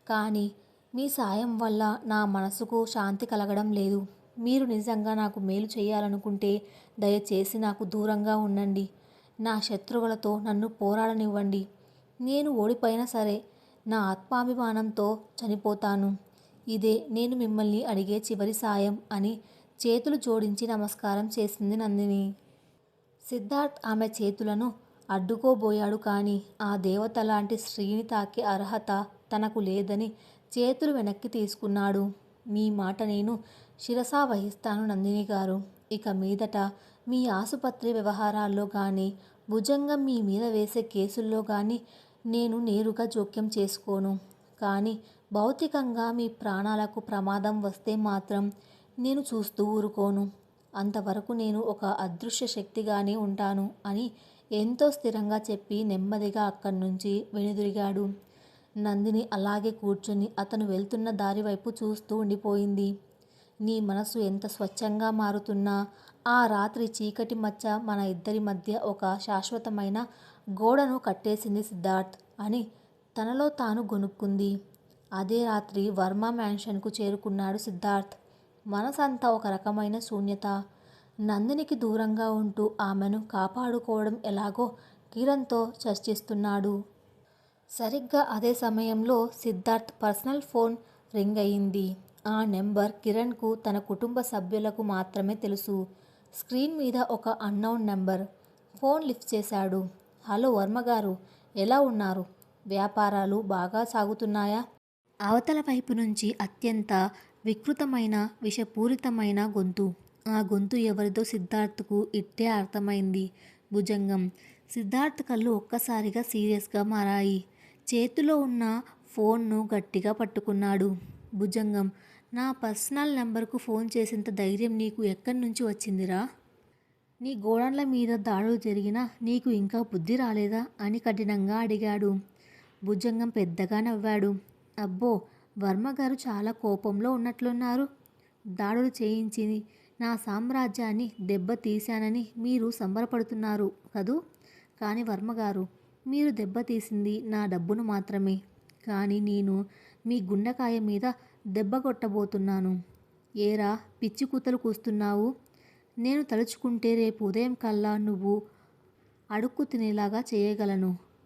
కానీ మీ సాయం వల్ల నా మనసుకు శాంతి కలగడం లేదు. మీరు నిజంగా నాకు మేలు చేయాలనుకుంటే దయచేసి నాకు దూరంగా ఉండండి. నా శత్రువులతో నన్ను పోరాడనివ్వండి. నేను ఓడిపోయినా సరే నా ఆత్మాభిమానంతో చనిపోతాను. ఇదే నేను మిమ్మల్ని అడిగే చివరి సాయం అని చేతులు జోడించి నమస్కారం చేసింది నందిని. సిద్ధార్థ్ ఆమె చేతులను అడ్డుకోబోయాడు. కానీ ఆ దేవత లాంటి స్త్రీని తాకే అర్హత తనకు లేదని చేతులు వెనక్కి తీసుకున్నాడు. మీ మాట నేను శిరసా వహిస్తాను నందిని గారు. ఇక మీదట మీ ఆసుపత్రి వ్యవహారాల్లో కానీ, భుజంగం మీ మీద వేసే కేసుల్లో కానీ నేను నేరుగా జోక్యం చేసుకోను. కానీ భౌతికంగా మీ ప్రాణాలకు ప్రమాదం వస్తే మాత్రం నేను చూస్తూ ఊరుకోను. అంతవరకు నేను ఒక అదృశ్య శక్తిగానే ఉంటాను అని ఎంతో స్థిరంగా చెప్పి నెమ్మదిగా అక్కడి నుంచి వెనుదిరిగాడు. నందిని అలాగే కూర్చొని అతను వెళ్తున్న దారి వైపు చూస్తూ ఉండిపోయింది. నీ మనసు ఎంత స్వచ్ఛంగా మారుతున్నా ఆ రాత్రి చీకటి మచ్చ మన ఇద్దరి మధ్య ఒక శాశ్వతమైన గోడను కట్టేసింది సిద్ధార్థ్ అని తనలో తాను గొనుక్కుంది. అదే రాత్రి వర్మ మ్యాన్షన్కు చేరుకున్నాడు సిద్ధార్థ్. మనసంతా ఒక రకమైన శూన్యత. నందినికి దూరంగా ఉంటూ ఆమెను కాపాడుకోవడం ఎలాగో కిరణ్తో చర్చిస్తున్నాడు. సరిగ్గా అదే సమయంలో సిద్ధార్థ్ పర్సనల్ ఫోన్ రింగ్ అయింది. ఆ నెంబర్ కిరణ్కు తన కుటుంబ సభ్యులకు మాత్రమే తెలుసు. స్క్రీన్ మీద ఒక అన్నౌన్ నెంబర్. ఫోన్ లిఫ్ట్ చేశాడు. హలో వర్మగారు, ఎలా ఉన్నారు? వ్యాపారాలు బాగా సాగుతున్నాయా? అవతల వైపు నుంచి అత్యంత వికృతమైన విషపూరితమైన గొంతు. ఆ గొంతు ఎవరిదో సిద్ధార్థ్కు ఇట్టే అర్థమైంది. భుజంగం. సిద్ధార్థ్ కళ్ళు ఒక్కసారిగా సీరియస్గా మారాయి. చేతిలో ఉన్న ఫోన్ను గట్టిగా పట్టుకున్నాడు. భుజంగం. నా పర్సనల్ నెంబర్కు ఫోన్ చేసేంత ధైర్యం నీకు ఎక్కడి నుంచి వచ్చిందిరా? నీ గోడన్ల మీద దాడులు జరిగినా నీకు ఇంకా బుద్ధి రాలేదా అని కఠినంగా అడిగాడు. భుజంగం పెద్దగా నవ్వాడు. అబ్బో, వర్మగారు చాలా కోపంలో ఉన్నట్లున్నారు. దాడులు చేయించి నా సామ్రాజ్యాన్ని దెబ్బతీశానని మీరు సంబరపడుతున్నారు కదూ? కానీ వర్మగారు, మీరు దెబ్బతీసింది నా డబ్బును మాత్రమే. కానీ నేను మీ గుండెకాయ మీద దెబ్బ కొట్టబోతున్నాను. ఏరా పిచ్చి కూతలు కూస్తున్నావు? నేను తలుచుకుంటే రేపు ఉదయం కల్లా నువ్వు అడుక్కు తినేలాగా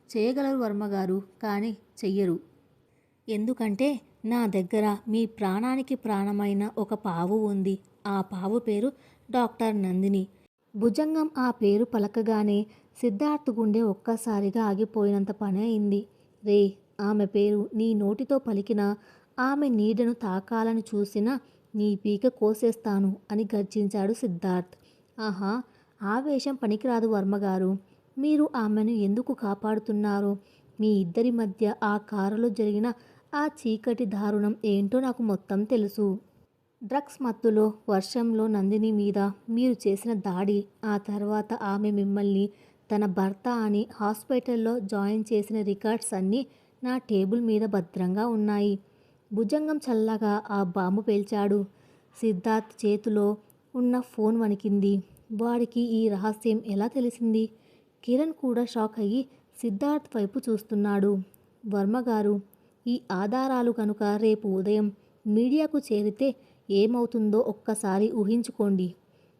చేయగలరు వర్మగారు, కానీ చెయ్యరు. ఎందుకంటే నా దగ్గర మీ ప్రాణానికి ప్రాణమైన ఒక పావు ఉంది. ఆ పావు పేరు డాక్టర్ నందిని. భుజంగం ఆ పేరు పలకగానే సిద్ధార్థ్ గుండె ఒక్కసారిగా ఆగిపోయినంత పని అయింది. రే, ఆమె పేరు నీ నోటితో పలికినా, ఆమె నీడను తాకాలని చూసినా నీ పీక కోసేస్తాను అని గర్జించాడు సిద్ధార్థ్. ఆహా, ఆవేశం పనికిరాదు వర్మగారు. మీరు ఆమెను ఎందుకు కాపాడుతున్నారు? మీ ఇద్దరి మధ్య ఆ కారులో జరిగిన ఆ చీకటి దారుణం ఏంటో నాకు మొత్తం తెలుసు. డ్రగ్స్ మత్తులో వర్షంలో నందిని మీద మీరు చేసిన దాడి, ఆ తర్వాత ఆమె మిమ్మల్ని తన భర్త అని హాస్పిటల్లో జాయిన్ చేసిన రికార్డ్స్ అన్నీ నా టేబుల్ మీద భద్రంగా ఉన్నాయి. భుజంగం చల్లగా ఆ బాంబు పేల్చాడు. సిద్ధార్థ్ చేతిలో ఉన్న ఫోన్ వణికింది. వాడికి ఈ రహస్యం ఎలా తెలిసింది? కిరణ్ కూడా షాక్ అయ్యి సిద్ధార్థ్ వైపు చూస్తున్నాడు. వర్మగారు, ఈ ఆధారాలు కనుక రేపు ఉదయం మీడియాకు చేరితే ఏమవుతుందో ఒక్కసారి ఊహించుకోండి.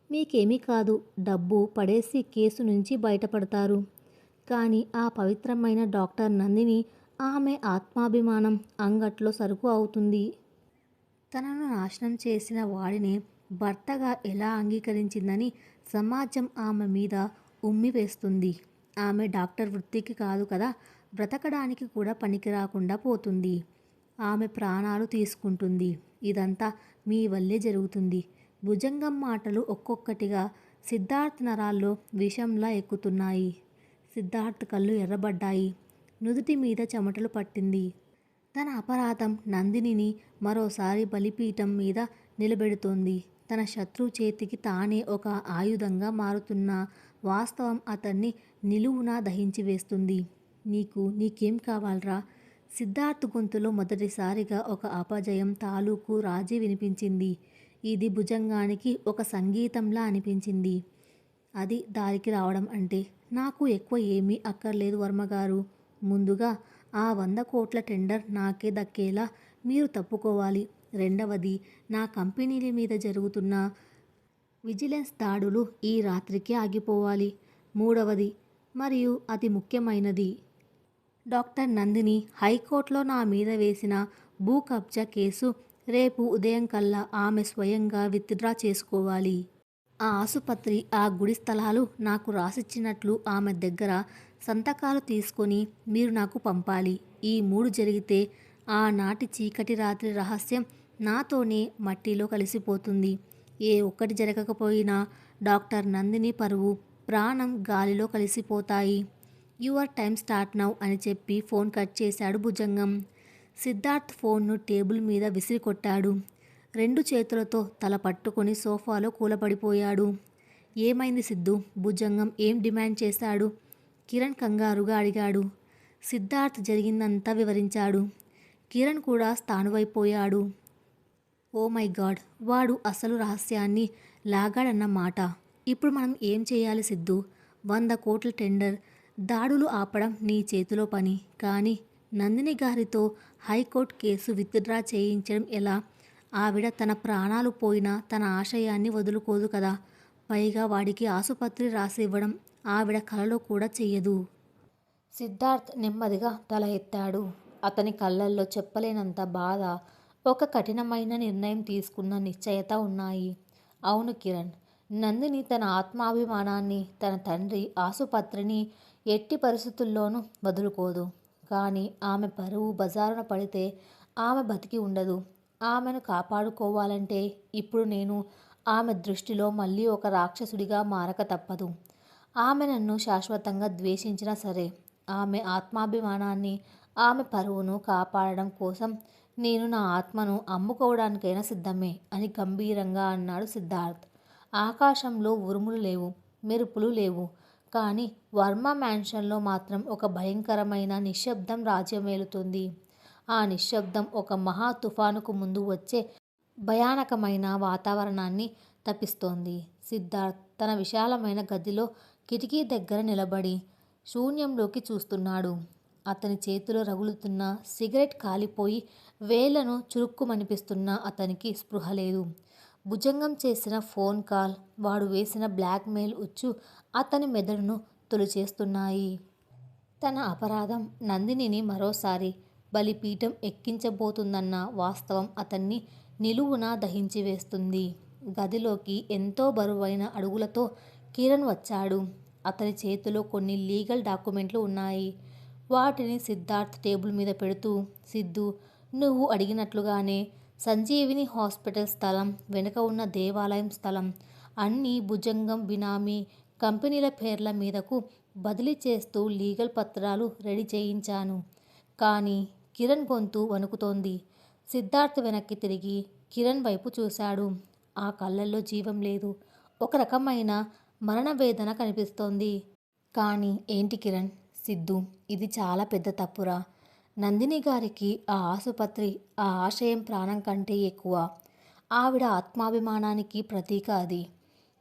మీకేమీ కాదు, డబ్బు పడేసి కేసు నుంచి బయటపడతారు. కానీ ఆ పవిత్రమైన డాక్టర్ నందిని, ఆమె ఆత్మాభిమానం అంగట్లో సరుకు అవుతుంది. తనను నాశనం చేసిన వాడిని భర్తగా ఎలా అంగీకరించిందని సమాజం ఆమె మీద ఉమ్మి వేస్తుంది. ఆమె డాక్టర్ వృత్తికి కాదు కదా, బ్రతకడానికి కూడా పనికిరాకుండా పోతుంది. ఆమె ప్రాణాలు తీసుకుంటుంది. ఇదంతా మీ వల్లే జరుగుతుంది. భుజంగం మాటలు ఒక్కొక్కటిగా సిద్ధార్థ్ నరాల్లో విషంలా ఎక్కుతున్నాయి. సిద్ధార్థ్ కళ్ళు ఎర్రబడ్డాయి. నుదుటి మీద చెమటలు పట్టింది. తన అపరాధం నందినిని మరోసారి బలిపీఠం మీద నిలబెడుతోంది. తన శత్రువు చేతికి తానే ఒక ఆయుధంగా మారుతున్న వాస్తవం అతన్ని నిలువునా దహించి వేస్తుంది. నీకేం కావాలరా? సిద్ధార్థ్ గొంతులో మొదటిసారిగా ఒక అపజయం తాలూకు రాజీ వినిపించింది. ఇది భుజంగానికి ఒక సంగీతంలా అనిపించింది. అది దారికి రావడం అంటే. నాకు ఎక్కువ ఏమీ అక్కర్లేదు వర్మగారు. ముందుగా ఆ 100 కోట్ల టెండర్ నాకే దక్కేలా మీరు తప్పుకోవాలి. రెండవది, నా కంపెనీల మీద జరుగుతున్న విజిలెన్స్ దాడులు ఈ రాత్రికే ఆగిపోవాలి. మూడవది, మరియు అతి ముఖ్యమైనది, డాక్టర్ నందిని హైకోర్టులో నా మీద వేసిన భూ కబ్జా కేసు రేపు ఉదయం కల్లా ఆమె స్వయంగా విత్డ్రా చేసుకోవాలి. ఆ ఆసుపత్రి, ఆ గుడి స్థలాలు నాకు రాసిచ్చినట్లు ఆమె దగ్గర సంతకాలు తీసుకొని మీరు నాకు పంపాలి. ఈ 3 జరిగితే ఆనాటి చీకటి రాత్రి రహస్యం నాతోనే మట్టిలో కలిసిపోతుంది. ఏ ఒక్కటి జరగకపోయినా డాక్టర్ నందిని పరువు, ప్రాణం గాలిలో కలిసిపోతాయి. యువర్ టైమ్ స్టార్ట్ నౌ అని చెప్పి ఫోన్ కట్ చేశాడు భుజంగం. సిద్ధార్థ్ ఫోన్ను టేబుల్ మీద విసిరికొట్టాడు. 2 చేతులతో తల పట్టుకొని సోఫాలో కూలబడిపోయాడు. ఏమైంది సిద్ధు? భుజంగం ఏం డిమాండ్ చేశాడు? కిరణ్ కంగారుగా అడిగాడు. సిద్ధార్థ్ జరిగిందంతా వివరించాడు. కిరణ్ కూడా స్థాణువైపోయాడు. ఓ మై గాడ్, వాడు అసలు రహస్యాన్ని లాగాడన్న మాట. ఇప్పుడు మనం ఏం చేయాలి సిద్ధు? 100 కోట్ల టెండర్, దాడులు ఆపడం నీ చేతిలో పని. కానీ నందిని గారితో హైకోర్టు కేసు విత్డ్రా చేయించడం ఎలా? ఆవిడ తన ప్రాణాలు పోయినా తన ఆశయాన్ని వదులుకోదు కదా. పైగా వాడికి ఆసుపత్రి రాసి ఇవ్వడం ఆవిడ కలలో కూడా చెయ్యదు. సిద్ధార్థ్ నెమ్మదిగా తల ఎత్తాడు. అతని కళ్ళల్లో చెప్పలేనంత బాధ, ఒక కఠినమైన నిర్ణయం తీసుకున్న నిశ్చయత ఉన్నాయి. అవును కిరణ్, నందిని తన ఆత్మాభిమానాన్ని, తన తండ్రి ఆసుపత్రిని ఎట్టి పరిస్థితుల్లోనూ వదులుకోదు. కానీ ఆమె పరువు బజారున పడితే ఆమె బతికి ఉండదు. ఆమెను కాపాడుకోవాలంటే ఇప్పుడు నేను ఆమె దృష్టిలో మళ్ళీ ఒక రాక్షసుడిగా మారక తప్పదు. ఆమె నన్ను శాశ్వతంగా ద్వేషించినా సరే, ఆమె ఆత్మాభిమానాన్ని, ఆమె పరువును కాపాడడం కోసం నేను నా ఆత్మను అమ్ముకోవడానికైనా సిద్ధమే అని గంభీరంగా అన్నాడు సిద్ధార్థ్. ఆకాశంలో ఉరుములు లేవు, మెరుపులు లేవు. కానీ వర్మ మ్యాన్షన్లో మాత్రం ఒక భయంకరమైన నిశ్శబ్దం రాజ్యమేలుతుంది. ఆ నిశ్శబ్దం ఒక మహా తుఫానుకు ముందు వచ్చే భయానకమైన వాతావరణాన్ని తప్పిస్తోంది. సిద్ధార్థ్ తన విశాలమైన గదిలో కిటికీ దగ్గర నిలబడి శూన్యంలోకి చూస్తున్నాడు. అతని చేతిలో రగులుతున్న సిగరెట్ కాలిపోయి వేళ్లను చురుక్కుమనిపిస్తున్న అతనికి స్పృహ లేదు. భుజంగం చేసిన ఫోన్ కాల్, వాడు వేసిన బ్లాక్మెయిల్ ఉచ్చు అతని మెదడును తొలిచేస్తున్నాయి. తన అపరాధం నందినిని మరోసారి బలిపీఠం ఎక్కించబోతుందన్న వాస్తవం అతన్ని నిలువునా దహించి వేస్తుంది. గదిలోకి ఎంతో బరువైన అడుగులతో కిరణ్ వచ్చాడు. అతని చేతిలో కొన్ని లీగల్ డాక్యుమెంట్లు ఉన్నాయి. వాటిని సిద్ధార్థ్ టేబుల్ మీద పెడుతూ, సిద్ధు, నువ్వు అడిగినట్లుగానే సంజీవిని హాస్పిటల్ స్థలం, వెనుక ఉన్న దేవాలయం స్థలం అన్నీ భుజంగం బినామీ కంపెనీల పేర్ల మీదకు బదిలీ చేస్తూ లీగల్ పత్రాలు రెడీ చేయించాను. కానీ కిరణ్ గొంతు వణుకుతోంది. సిద్ధార్థ్ వెనక్కి తిరిగి కిరణ్ వైపు చూశాడు. ఆ కళ్ళల్లో జీవం లేదు. ఒక రకమైన మరణ వేదన కనిపిస్తోంది. కానీ ఏంటి కిరణ్? సిద్ధు, ఇది చాలా పెద్ద తప్పురా. నందిని గారికి ఆ ఆసుపత్రి, ఆ ఆశయం ప్రాణం కంటే ఎక్కువ. ఆవిడ ఆత్మాభిమానానికి ప్రతీక అది.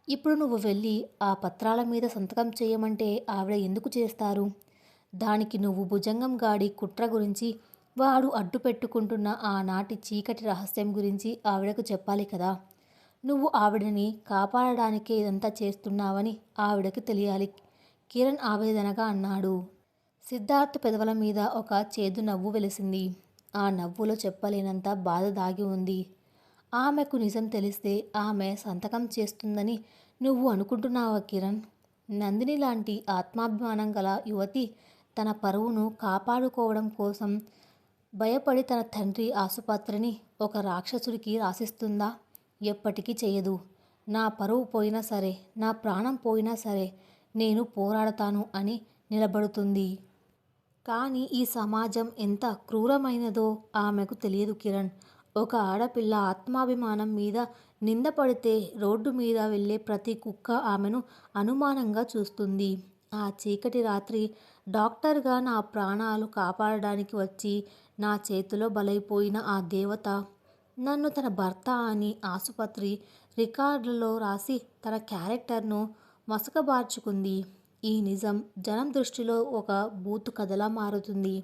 ఇప్పుడు నువ్వు వెళ్ళి ఆ పత్రాల మీద సంతకం చేయమంటే ఆవిడ ఎందుకు చేస్తారు? దానికి నువ్వు భుజంగం గాడి కుట్ర గురించి, వాడు అడ్డు పెట్టుకుంటున్న ఆనాటి చీకటి రహస్యం గురించి ఆవిడకు చెప్పాలి కదా. నువ్వు ఆవిడని కాపాడడానికే ఇదంతా చేస్తున్నావని ఆవిడకి తెలియాలి, కిరణ్ ఆవేదనగా అన్నాడు. సిద్ధార్థ్ పెదవుల మీద ఒక చేదు నవ్వు వెలిసింది. ఆ నవ్వులో చెప్పలేనంత బాధ దాగి ఉంది. ఆమెకు నిజం తెలిస్తే ఆమె సంతకం చేస్తుందని నువ్వు అనుకుంటున్నావా కిరణ్? నందిని లాంటి ఆత్మాభిమానం గల యువతి తన పరువును కాపాడుకోవడం కోసం భయపడి తన తండ్రి ఆసుపత్రిని ఒక రాక్షసుడికి రాసిస్తుందా? ఎప్పటికీ చేయదు. నా పరువు పోయినా సరే, నా ప్రాణం పోయినా సరే నేను పోరాడతాను అని నిలబడుతుంది. కానీ ఈ సమాజం ఎంత క్రూరమైనదో ఆమెకు తెలియదు కిరణ్. ఒక ఆడపిల్ల ఆత్మాభిమానం మీద నింద పడితే రోడ్డు మీద వెళ్ళే ప్రతి కుక్క ఆమెను అనుమానంగా చూస్తుంది. ఆ చీకటి రాత్రి డాక్టర్గా నా ప్రాణాలు కాపాడడానికి వచ్చి నా చేతిలో బలైపోయిన ఆ దేవత నన్ను తన భర్త అని ఆసుపత్రి రికార్డులలో రాసి తన క్యారెక్టర్ను మసకబార్చుకుంది. ఈ నిజం జనం దృష్టిలో ఒక బూతు కథలా మారుతుంది.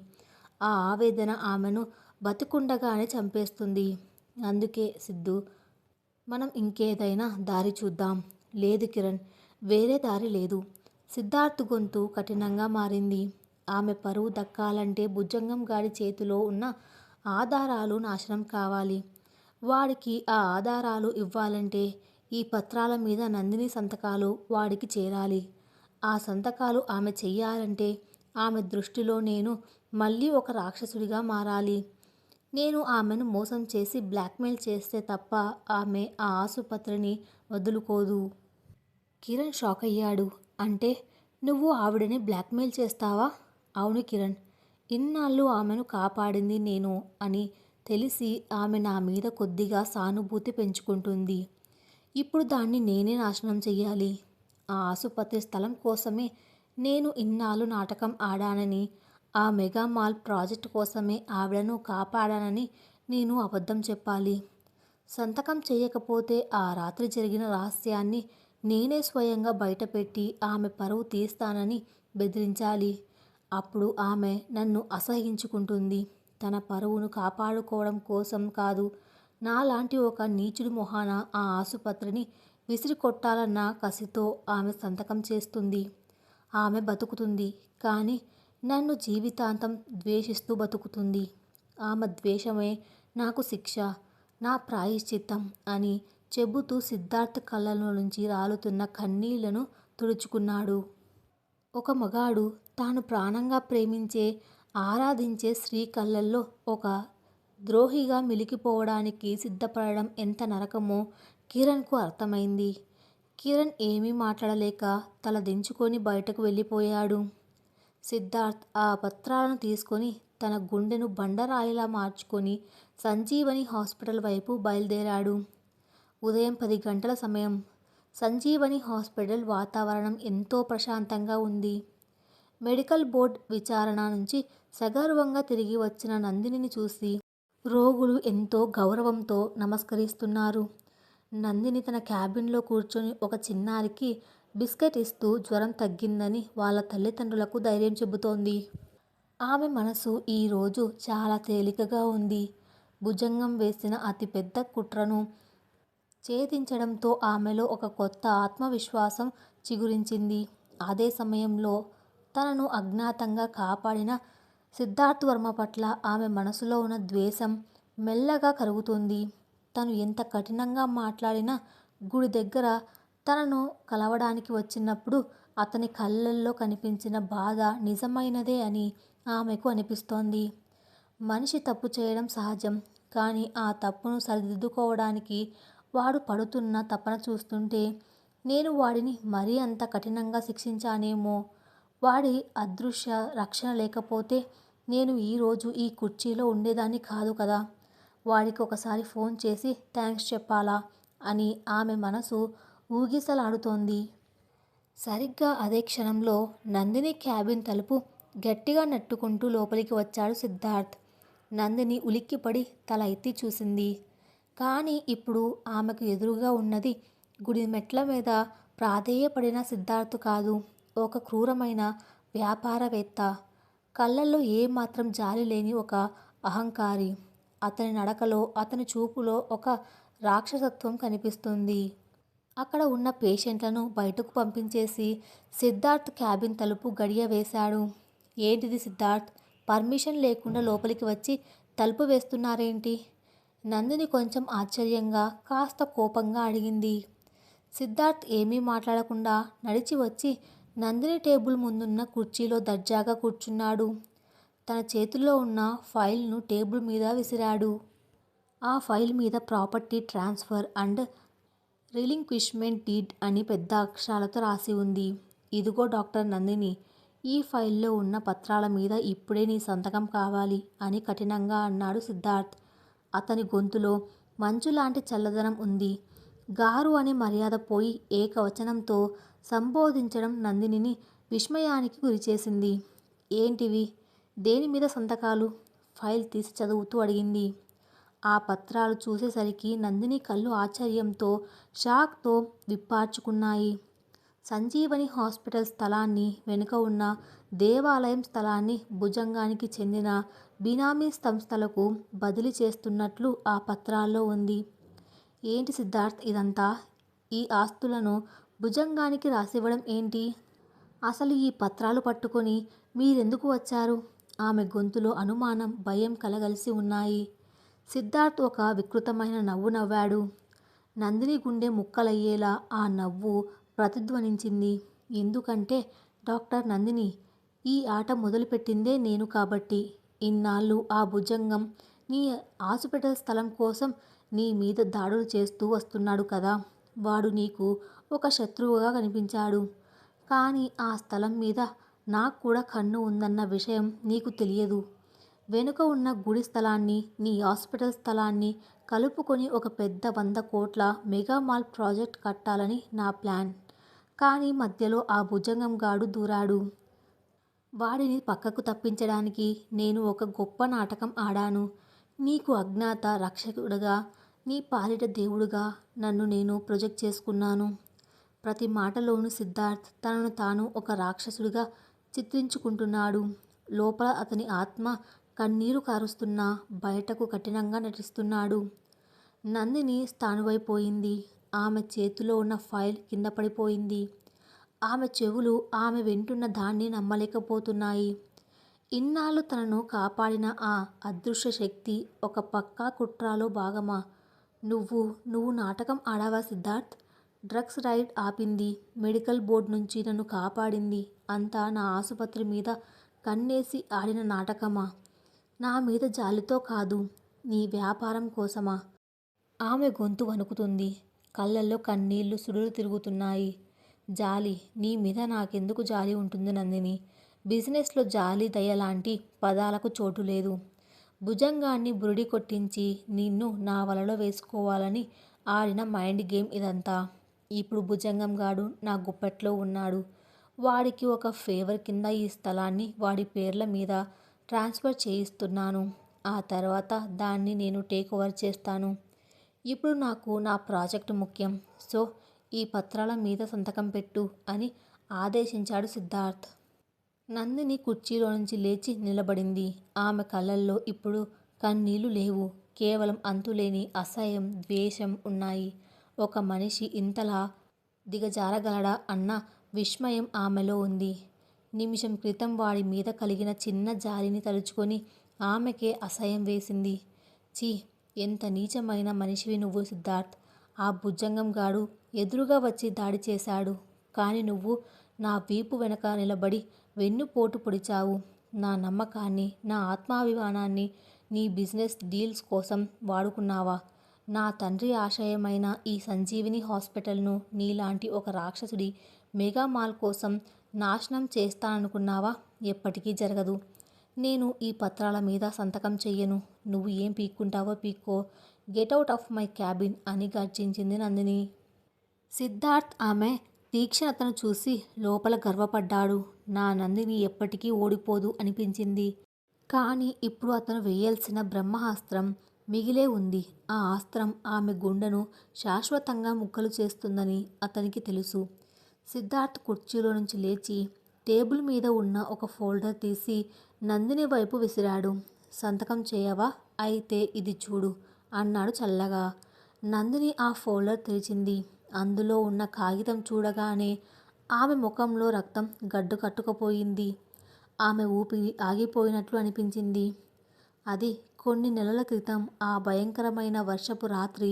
ఆ ఆవేదన ఆమెను బతికుండగానే చంపేస్తుంది. అందుకే సిద్ధు, మనం ఇంకేదైనా దారి చూద్దాం. లేదు కిరణ్, వేరే దారి లేదు. సిద్ధార్థ్ గొంతు కఠినంగా మారింది. ఆమె పరువు దక్కాలంటే భుజంగం గాడి చేతిలో ఉన్న ఆధారాలు నాశనం కావాలి. వాడికి ఆ ఆధారాలు ఇవ్వాలంటే ఈ పత్రాల మీద నందిని సంతకాలు వాడికి చేరాలి. ఆ సంతకాలు ఆమె చెయ్యాలంటే ఆమె దృష్టిలో నేను మళ్ళీ ఒక రాక్షసుడిగా మారాలి. నేను ఆమెను మోసం చేసి బ్లాక్మెయిల్ చేస్తే తప్ప ఆమె ఆ ఆసుపత్రిని వదులుకోదు. కిరణ్ షాక్ అయ్యాడు. అంటే నువ్వు ఆవిడని బ్లాక్మెయిల్ చేస్తావా? అవును కిరణ్, ఇన్నాళ్ళు ఆమెను కాపాడింది నేను అని తెలిసి ఆమె నా మీద కొద్దిగా సానుభూతి పెంచుకుంటుంది. ఇప్పుడు దాన్ని నేనే నాశనం చెయ్యాలి. ఆ ఆసుపత్రి స్థలం కోసమే నేను ఇన్నాళ్ళు నాటకం ఆడానని, ఆ మెగా మాల్ ప్రాజెక్టు కోసమే ఆవిడను కాపాడానని నేను అబద్ధం చెప్పాలి. సంతకం చేయకపోతే ఆ రాత్రి జరిగిన రహస్యాన్ని నేనే స్వయంగా బయటపెట్టి ఆమె పరువు తీస్తానని బెదిరించాలి. అప్పుడు ఆమె నన్ను అసహ్యించుకుంటుంది. తన పరువును కాపాడుకోవడం కోసం కాదు, నాలాంటి ఒక నీచుడి మొహాన ఆ ఆసుపత్రిని విసిరికొట్టాలన్న కసితో ఆమె సంతకం చేస్తుంది. ఆమె బతుకుతుంది, కానీ నన్ను జీవితాంతం ద్వేషిస్తూ బతుకుతుంది. ఆమె ద్వేషమే నాకు శిక్ష, నా ప్రాయశ్చిత్తం అని చెబుతూ సిద్ధార్థ్ కళ్ళలో నుంచి రాలుతున్న కన్నీళ్లను తుడుచుకున్నాడు. ఒక మగాడు తాను ప్రాణంగా ప్రేమించే, ఆరాధించే స్త్రీ కళ్ళల్లో ఒక ద్రోహిగా మిలికిపోవడానికి సిద్ధపడడం ఎంత నరకమో కిరణ్కు అర్థమైంది. కిరణ్ ఏమీ మాట్లాడలేక తల దించుకొని బయటకు వెళ్ళిపోయాడు. సిద్ధార్థ్ ఆ పత్రాలను తీసుకొని తన గుండెను బండరాయిలా మార్చుకొని సంజీవని హాస్పిటల్ వైపు బయలుదేరాడు. ఉదయం 10 గంటల సమయం. సంజీవని హాస్పిటల్ వాతావరణం ఎంతో ప్రశాంతంగా ఉంది. మెడికల్ బోర్డ్ విచారణ నుంచి సగర్వంగా తిరిగి వచ్చిన నందినిని చూసి రోగులు ఎంతో గౌరవంతో నమస్కరిస్తున్నారు. నందిని తన క్యాబిన్లో కూర్చొని ఒక చిన్నారికి బిస్కెట్ ఇస్తూ జ్వరం తగ్గిందని వాళ్ళ తల్లిదండ్రులకు ధైర్యం చెబుతోంది. ఆమె మనసు ఈరోజు చాలా తేలికగా ఉంది. భుజంగం వేసిన అతిపెద్ద కుట్రను ఛేదించడంతో ఆమెలో ఒక కొత్త ఆత్మవిశ్వాసం చిగురించింది. అదే సమయంలో తనను అజ్ఞాతంగా కాపాడిన సిద్ధార్థ్ వర్మ పట్ల ఆమె మనసులో ఉన్న ద్వేషం మెల్లగా కరుగుతుంది. తను ఎంత కఠినంగా మాట్లాడినా గుడి దగ్గర తనను కలవడానికి వచ్చినప్పుడు అతని కళ్ళల్లో కనిపించిన బాధ నిజమైనదే అని ఆమెకు అనిపిస్తోంది. మనిషి తప్పు చేయడం సహజం, కానీ ఆ తప్పును సరిదిద్దుకోవడానికి వాడు పడుతున్న తపన చూస్తుంటే నేను వాడిని మరీ అంత కఠినంగా శిక్షించానేమో. వాడి అదృశ్య రక్షణ లేకపోతే నేను ఈరోజు ఈ కుర్చీలో ఉండేదాన్ని కాదు కదా. వాడికి ఒకసారి ఫోన్ చేసి థ్యాంక్స్ చెప్పాలా అని ఆమె మనసు ఊగిసలాడుతోంది. సరిగ్గా అదే క్షణంలో నందిని క్యాబిన్ తలుపు గట్టిగా నెట్టుకుంటూ లోపలికి వచ్చాడు సిద్ధార్థ్. నందిని ఉలిక్కిపడి తల ఎత్తి చూసింది. కానీ ఇప్పుడు ఆమెకు ఎదురుగా ఉన్నది గుడి మెట్ల మీద ప్రాధేయపడిన సిద్ధార్థ్ కాదు, ఒక క్రూరమైన వ్యాపారవేత్త. కళ్ళల్లో ఏమాత్రం జాలి లేని ఒక అహంకారి. అతని నడకలో, అతని చూపులో ఒక రాక్షసత్వం కనిపిస్తుంది. అక్కడ ఉన్న పేషెంట్లను బయటకు పంపించేసి సిద్ధార్థ్ క్యాబిన్ తలుపు గడియ వేశాడు. ఏంటిది సిద్ధార్థ్, పర్మిషన్ లేకుండా లోపలికి వచ్చి తలుపు వేస్తున్నారేంటి? నందిని కొంచెం ఆశ్చర్యంగా, కాస్త కోపంగా అడిగింది. సిద్ధార్థ్ ఏమీ మాట్లాడకుండా నడిచి వచ్చి నందిని టేబుల్ ముందున్న కుర్చీలో దర్జాగా కూర్చున్నాడు. తన చేతుల్లో ఉన్న ఫైల్ను టేబుల్ మీద విసిరాడు. ఆ ఫైల్ మీద property transfer and relinquishment deed అని పెద్ద అక్షరాలతో రాసి ఉంది. ఇదిగో డాక్టర్ నందిని, ఈ ఫైల్లో ఉన్న పత్రాల మీద ఇప్పుడే నీ సంతకం కావాలి అని కఠినంగా అన్నాడు సిద్ధార్థ్. అతని గొంతులో మంచులాంటి చల్లదనం ఉంది. గారు అనే మర్యాద పోయి ఏకవచనంతో సంబోధించడం నందినిని విస్మయానికి గురిచేసింది. ఏంటివి? దేని మీద సంతకాలు? ఫైల్ తీసి చదువుతూ అడిగింది. ఆ పత్రాలు చూసేసరికి నందిని కళ్ళు ఆశ్చర్యంతో, షాక్తో విప్పార్చుకున్నాయి. సంజీవని హాస్పిటల్ స్థలాన్ని, వెనుక ఉన్న దేవాలయం స్థలాన్ని భుజంగానికి చెందిన బినామీ సంస్థలకు బదిలీ చేస్తున్నట్లు ఆ పత్రాల్లో ఉంది. ఏంటి సిద్ధార్థ్ ఇదంతా? ఈ ఆస్తులను భుజంగానికి రాసివ్వడం ఏంటి? అసలు ఈ పత్రాలు పట్టుకొని మీరెందుకు వచ్చారు? ఆమె గొంతులో అనుమానం, భయం కలగలిసి ఉన్నాయి. సిద్ధార్థ్ ఒక వికృతమైన నవ్వు నవ్వాడు. నందిని గుండె ముక్కలయ్యేలా ఆ నవ్వు ప్రతిధ్వనించింది. ఎందుకంటే డాక్టర్ నందిని, ఈ ఆట మొదలుపెట్టిందే నేను కాబట్టి. ఇన్నాళ్ళు ఆ భుజంగం నీ హాస్పిటల్ స్థలం కోసం నీ మీద దాడులు చేస్తూ వస్తున్నాడు కదా. వాడు నీకు ఒక శత్రువుగా కనిపించాడు. కానీ ఆ స్థలం మీద నాకు కూడా కన్ను ఉందన్న విషయం నీకు తెలియదు. వెనుక ఉన్న గుడి స్థలాన్ని, నీ హాస్పిటల్ స్థలాన్ని కలుపుకొని ఒక పెద్ద 100 కోట్ల మెగా మాల్ ప్రాజెక్ట్ కట్టాలని నా ప్లాన్. కానీ మధ్యలో ఆ భుజంగం గాడు దూరాడు. వాడిని పక్కకు తప్పించడానికి నేను ఒక గొప్ప నాటకం ఆడాను. నీకు అజ్ఞాత రక్షకుడుగా, నీ పాలిట దేవుడుగా నన్ను నేను ప్రొజెక్ట్ చేసుకున్నాను. ప్రతి మాటలోనూ సిద్ధార్థ్ తనను తాను ఒక రాక్షసుడిగా చిత్రించుకుంటున్నాడు. లోపల అతని ఆత్మ కన్నీరు కారుస్తున్నా బయటకు కఠినంగా నటిస్తున్నాడు. నందిని స్థాణువైపోయింది. ఆమె చేతిలో ఉన్న ఫైల్ కింద పడిపోయింది. ఆమె చెవులు ఆమె వింటున్న దాన్ని నమ్మలేకపోతున్నాయి. ఇన్నాళ్ళు తనను కాపాడిన ఆ అదృశ్య శక్తి ఒక పక్కా కుట్రలో భాగమా? నువ్వు నాటకం ఆడావా సిద్ధార్థ్? డ్రగ్స్ రైడ్ ఆపింది, మెడికల్ బోర్డు నుంచి నన్ను కాపాడింది అంతా నా ఆసుపత్రి మీద కన్నేసి ఆడిన నాటకమా? నా మీద జాలితో కాదు, నీ వ్యాపారం కోసమా? ఆమె గొంతు వణుకుతుంది. కళ్ళల్లో కన్నీళ్లు సుడులు తిరుగుతున్నాయి. జాలి? నీ మీద నాకెందుకు జాలి ఉంటుంది నందిని? బిజినెస్లో జాలి, దయ లాంటి పదాలకు చోటు లేదు. భుజంగాన్ని బురిడి కొట్టించి నిన్ను నా వలలో వేసుకోవాలని ఆడిన మైండ్ గేమ్ ఇదంతా. ఇప్పుడు భుజంగం గాడు నా గుప్పెట్లో ఉన్నాడు. వాడికి ఒక ఫేవర్ కింద ఈ స్థలాన్ని వాడి పేర్ల మీద ట్రాన్స్ఫర్ చేయిస్తున్నాను. ఆ తర్వాత దాన్ని నేను టేక్ ఓవర్ చేస్తాను. ఇప్పుడు నాకు నా ప్రాజెక్టు ముఖ్యం. సో ఈ పత్రాల మీద సంతకం పెట్టు అని ఆదేశించాడు సిద్ధార్థ్. నందిని కుర్చీలో నుంచి లేచి నిలబడింది. ఆమె కళ్ళల్లో ఇప్పుడు కన్నీళ్లు లేవు. కేవలం అంతులేని అసహ్యం, ద్వేషం ఉన్నాయి. ఒక మనిషి ఇంతలా దిగజారగలడా అన్న విస్మయం ఆమెలో ఉంది. నిమిషం క్రితం వాడి మీద కలిగిన చిన్న జాలిని తలుచుకొని ఆమెకే అసహ్యం వేసింది. ఛీ, ఎంత నీచమైన మనిషివి నువ్వు సిద్ధార్థ్. ఆ భుజంగం గాడు ఎదురుగా వచ్చి దాడి చేశాడు. కానీ నువ్వు నా వీపు వెనక నిలబడి వెన్నుపోటు పొడిచావు. నా నమ్మకాన్ని, నా ఆత్మాభిమానాన్ని నీ బిజినెస్ డీల్స్ కోసం వాడుకున్నావా? నా తండ్రి ఆశయమైన ఈ సంజీవిని హాస్పిటల్ను నీలాంటి ఒక రాక్షసుడి మెగా మాల్ కోసం నాశనం చేస్తాననుకున్నావా? ఎప్పటికీ జరగదు. నేను ఈ పత్రాల మీద సంతకం చెయ్యను. నువ్వు ఏం పీక్కుంటావో పీక్కో. గెటౌట్ ఆఫ్ మై క్యాబిన్ అని గర్జించింది నందిని. సిద్ధార్థ్ ఆమె తీక్షణతను చూసి లోపల గర్వపడ్డాడు. నా నందిని ఎప్పటికీ ఓడిపోదు అనిపించింది. కానీ ఇప్పుడు అతను వేయాల్సిన బ్రహ్మాస్త్రం మిగిలే ఉంది. ఆ అస్త్రం ఆమె గుండెను శాశ్వతంగా ముక్కలు చేస్తుందని అతనికి తెలుసు. సిద్ధార్థ్ కుర్చీలో నుంచి లేచి టేబుల్ మీద ఉన్న ఒక ఫోల్డర్ తీసి నందిని వైపు విసిరాడు. సంతకం చేయవా? అయితే ఇది చూడు అన్నాడు చల్లగా. నందిని ఆ ఫోల్డర్ తెరిచింది. అందులో ఉన్న కాగితం చూడగానే ఆమె ముఖంలో రక్తం గడ్డు కట్టుకుపోయింది. ఆమె ఊపిరి ఆగిపోయినట్లు అనిపించింది. అది కొన్ని నెలల క్రితం ఆ భయంకరమైన వర్షపు రాత్రి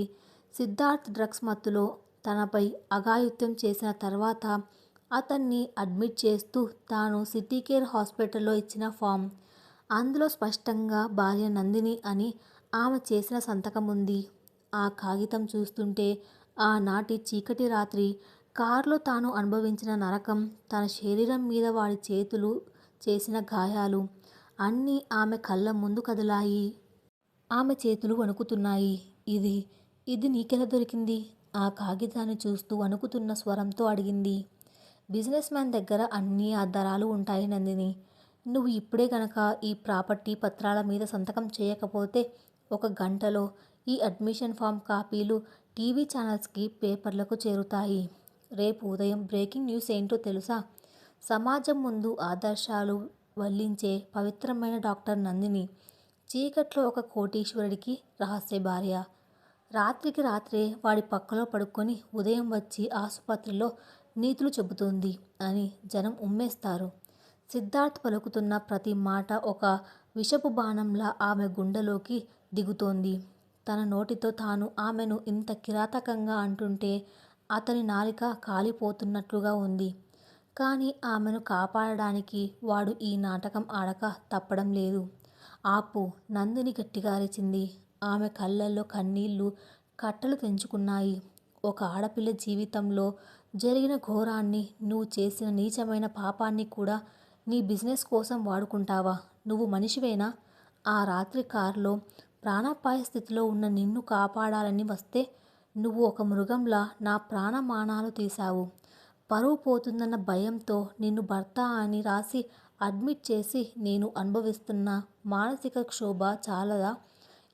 సిద్ధార్థ్ డ్రగ్స్ మత్తులో తనపై అఘాయిత్యం చేసిన తర్వాత అతన్ని అడ్మిట్ చేస్తూ తాను సిటీ కేర్ హాస్పిటల్లో ఇచ్చిన ఫామ్. అందులో స్పష్టంగా భార్య నందిని అని ఆమె చేసిన సంతకం ఉంది. ఆ కాగితం చూస్తుంటే ఆనాటి చీకటి రాత్రి కారులో తాను అనుభవించిన నరకం, తన శరీరం మీద వాడి చేతులు చేసిన గాయాలు అన్నీ ఆమె కళ్ళ ముందు కదిలాయి. ఆమె చేతులు వణుకుతున్నాయి. ఇది ఇది నీకెలా దొరికింది? ఆ కాగితాన్ని చూస్తూ వణుకుతున్న స్వరంతో అడిగింది. బిజినెస్ మ్యాన్ దగ్గర అన్ని ఆధారాలు ఉంటాయి నందిని. నువ్వు ఇప్పుడే గనక ఈ ప్రాపర్టీ పత్రాల మీద సంతకం చేయకపోతే 1 గంటలో ఈ అడ్మిషన్ ఫామ్ కాపీలు టీవీ ఛానల్స్కి, పేపర్లకు చేరుతాయి. రేపు ఉదయం బ్రేకింగ్ న్యూస్ ఏంటో తెలుసా? సమాజం ముందు ఆదర్శాలు వల్లించే పవిత్రమైన డాక్టర్ నందిని చీకట్లో ఒక కోటీశ్వరుడికి రహస్య భార్య. రాత్రికి రాత్రే వాడి పక్కలో పడుకొని ఉదయం వచ్చి ఆసుపత్రిలో నీతులు చెబుతోంది అని జనం ఉమ్మేస్తారు. సిద్ధార్థ్ పలుకుతున్న ప్రతి మాట ఒక విషపు బాణంలా ఆమె గుండెలోకి దిగుతోంది. తన నోటితో తాను ఆమెను ఇంత కిరాతకంగా అంటుంటే అతని నాలిక కాలిపోతున్నట్లుగా ఉంది. కానీ ఆమెను కాపాడడానికి వాడు ఈ నాటకం ఆడక తప్పడం లేదు. ఆపు! నందిని గట్టిగా అరిచింది. ఆమె కళ్ళల్లో కన్నీళ్లు కట్టలు తెంచుకున్నాయి. ఒక ఆడపిల్ల జీవితంలో జరిగిన ఘోరాన్ని, నువ్వు చేసిన నీచమైన పాపాన్ని కూడా నీ బిజినెస్ కోసం వాడుకుంటావా? నువ్వు మనిషివేనా? ఆ రాత్రి కారులో ప్రాణాపాయ స్థితిలో ఉన్న నిన్ను కాపాడాలని వస్తే నువ్వు ఒక మృగంలా నా ప్రాణమానాలు తీశావు. పరువు పోతుందన్న భయంతో నిన్ను భర్త అని రాసి అడ్మిట్ చేసి నేను అనుభవిస్తున్న మానసిక క్షోభ చాలదా?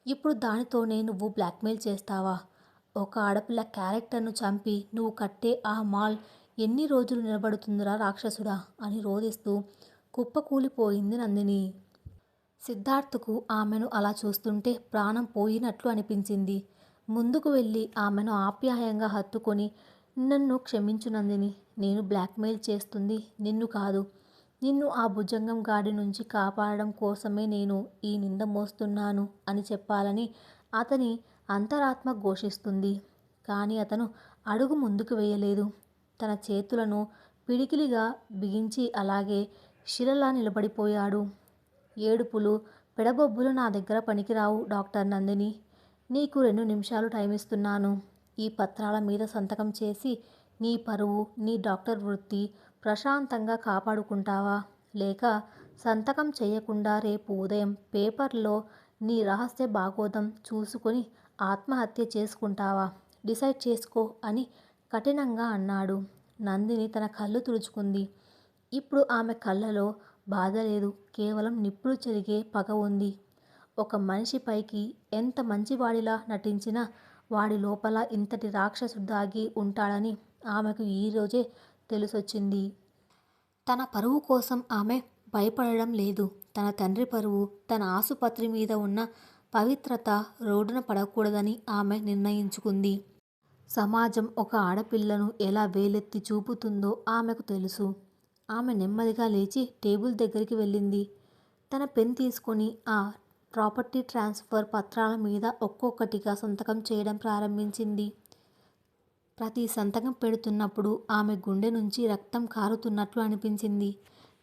ఇప్పుడు దానితోనే నువ్వు బ్లాక్మెయిల్ చేస్తావా? ఒక ఆడపిల్ల క్యారెక్టర్ను చంపి నువ్వు కట్టే ఆ మాల్ ఎన్ని రోజులు నిలబడుతుందిరా రాక్షసుడా అని రోదిస్తూ కుప్పకూలిపోయింది నందిని. సిద్ధార్థ్కు ఆమెను అలా చూస్తుంటే ప్రాణం పోయినట్లు అనిపించింది. ముందుకు వెళ్ళి ఆమెను ఆప్యాయంగా హత్తుకొని, నన్ను క్షమించు నందిని. నేను బ్లాక్మెయిల్ చేస్తుంది నిన్ను కాదు. నిన్ను ఆ భుజంగం గాడి నుంచి కాపాడడం కోసమే నేను ఈ నింద మోస్తున్నాను అని చెప్పాలని అతని అంతరాత్మ ఘోషిస్తుంది. కానీ అతను అడుగు ముందుకు వేయలేదు. తన చేతులను పిడికిలిగా బిగించి అలాగే శిలలా నిలబడిపోయాడు. ఏడుపులు, పెడబొబ్బులు నా దగ్గర పనికిరావు డాక్టర్ నందిని. నీకు 2 నిమిషాలు టైం ఇస్తున్నాను. ఈ పత్రాల మీద సంతకం చేసి నీ పరువు, నీ డాక్టర్ వృత్తి ప్రశాంతంగా కాపాడుకుంటావా? లేక సంతకం చేయకుండా రేపు ఉదయం పేపర్లో నీ రహస్య భాగోతం చూసుకొని ఆత్మహత్య చేసుకుంటావా? డిసైడ్ చేసుకో అని కఠినంగా అన్నాడు. నందిని తన కళ్ళు తుడుచుకుంది. ఇప్పుడు ఆమె కళ్ళలో బాధ లేదు, కేవలం నిప్పులు చెరిగే పగ ఉంది. ఒక మనిషి పైకి ఎంత మంచివాడిలా నటించినా వాడి లోపల ఇంతటి రాక్షసుడు దాగి ఉంటాడని ఆమెకు ఈరోజే తెలిసొచ్చింది. తన పరువు కోసం ఆమె భయపడడం లేదు. తన తండ్రి పరువు, తన ఆసుపత్రి మీద ఉన్న పవిత్రత రోడ్డున పడకూడదని ఆమె నిర్ణయించుకుంది. సమాజం ఒక ఆడపిల్లను ఎలా వేలెత్తి చూపుతుందో ఆమెకు తెలుసు. ఆమె నెమ్మదిగా లేచి టేబుల్ దగ్గరికి వెళ్ళింది. తన పెన్ తీసుకొని ఆ ప్రాపర్టీ ట్రాన్స్ఫర్ పత్రాల మీద ఒక్కొక్కటిగా సంతకం చేయడం ప్రారంభించింది. ప్రతి సంతకం పెడుతున్నప్పుడు ఆమె గుండె నుంచి రక్తం కారుతున్నట్లు అనిపించింది.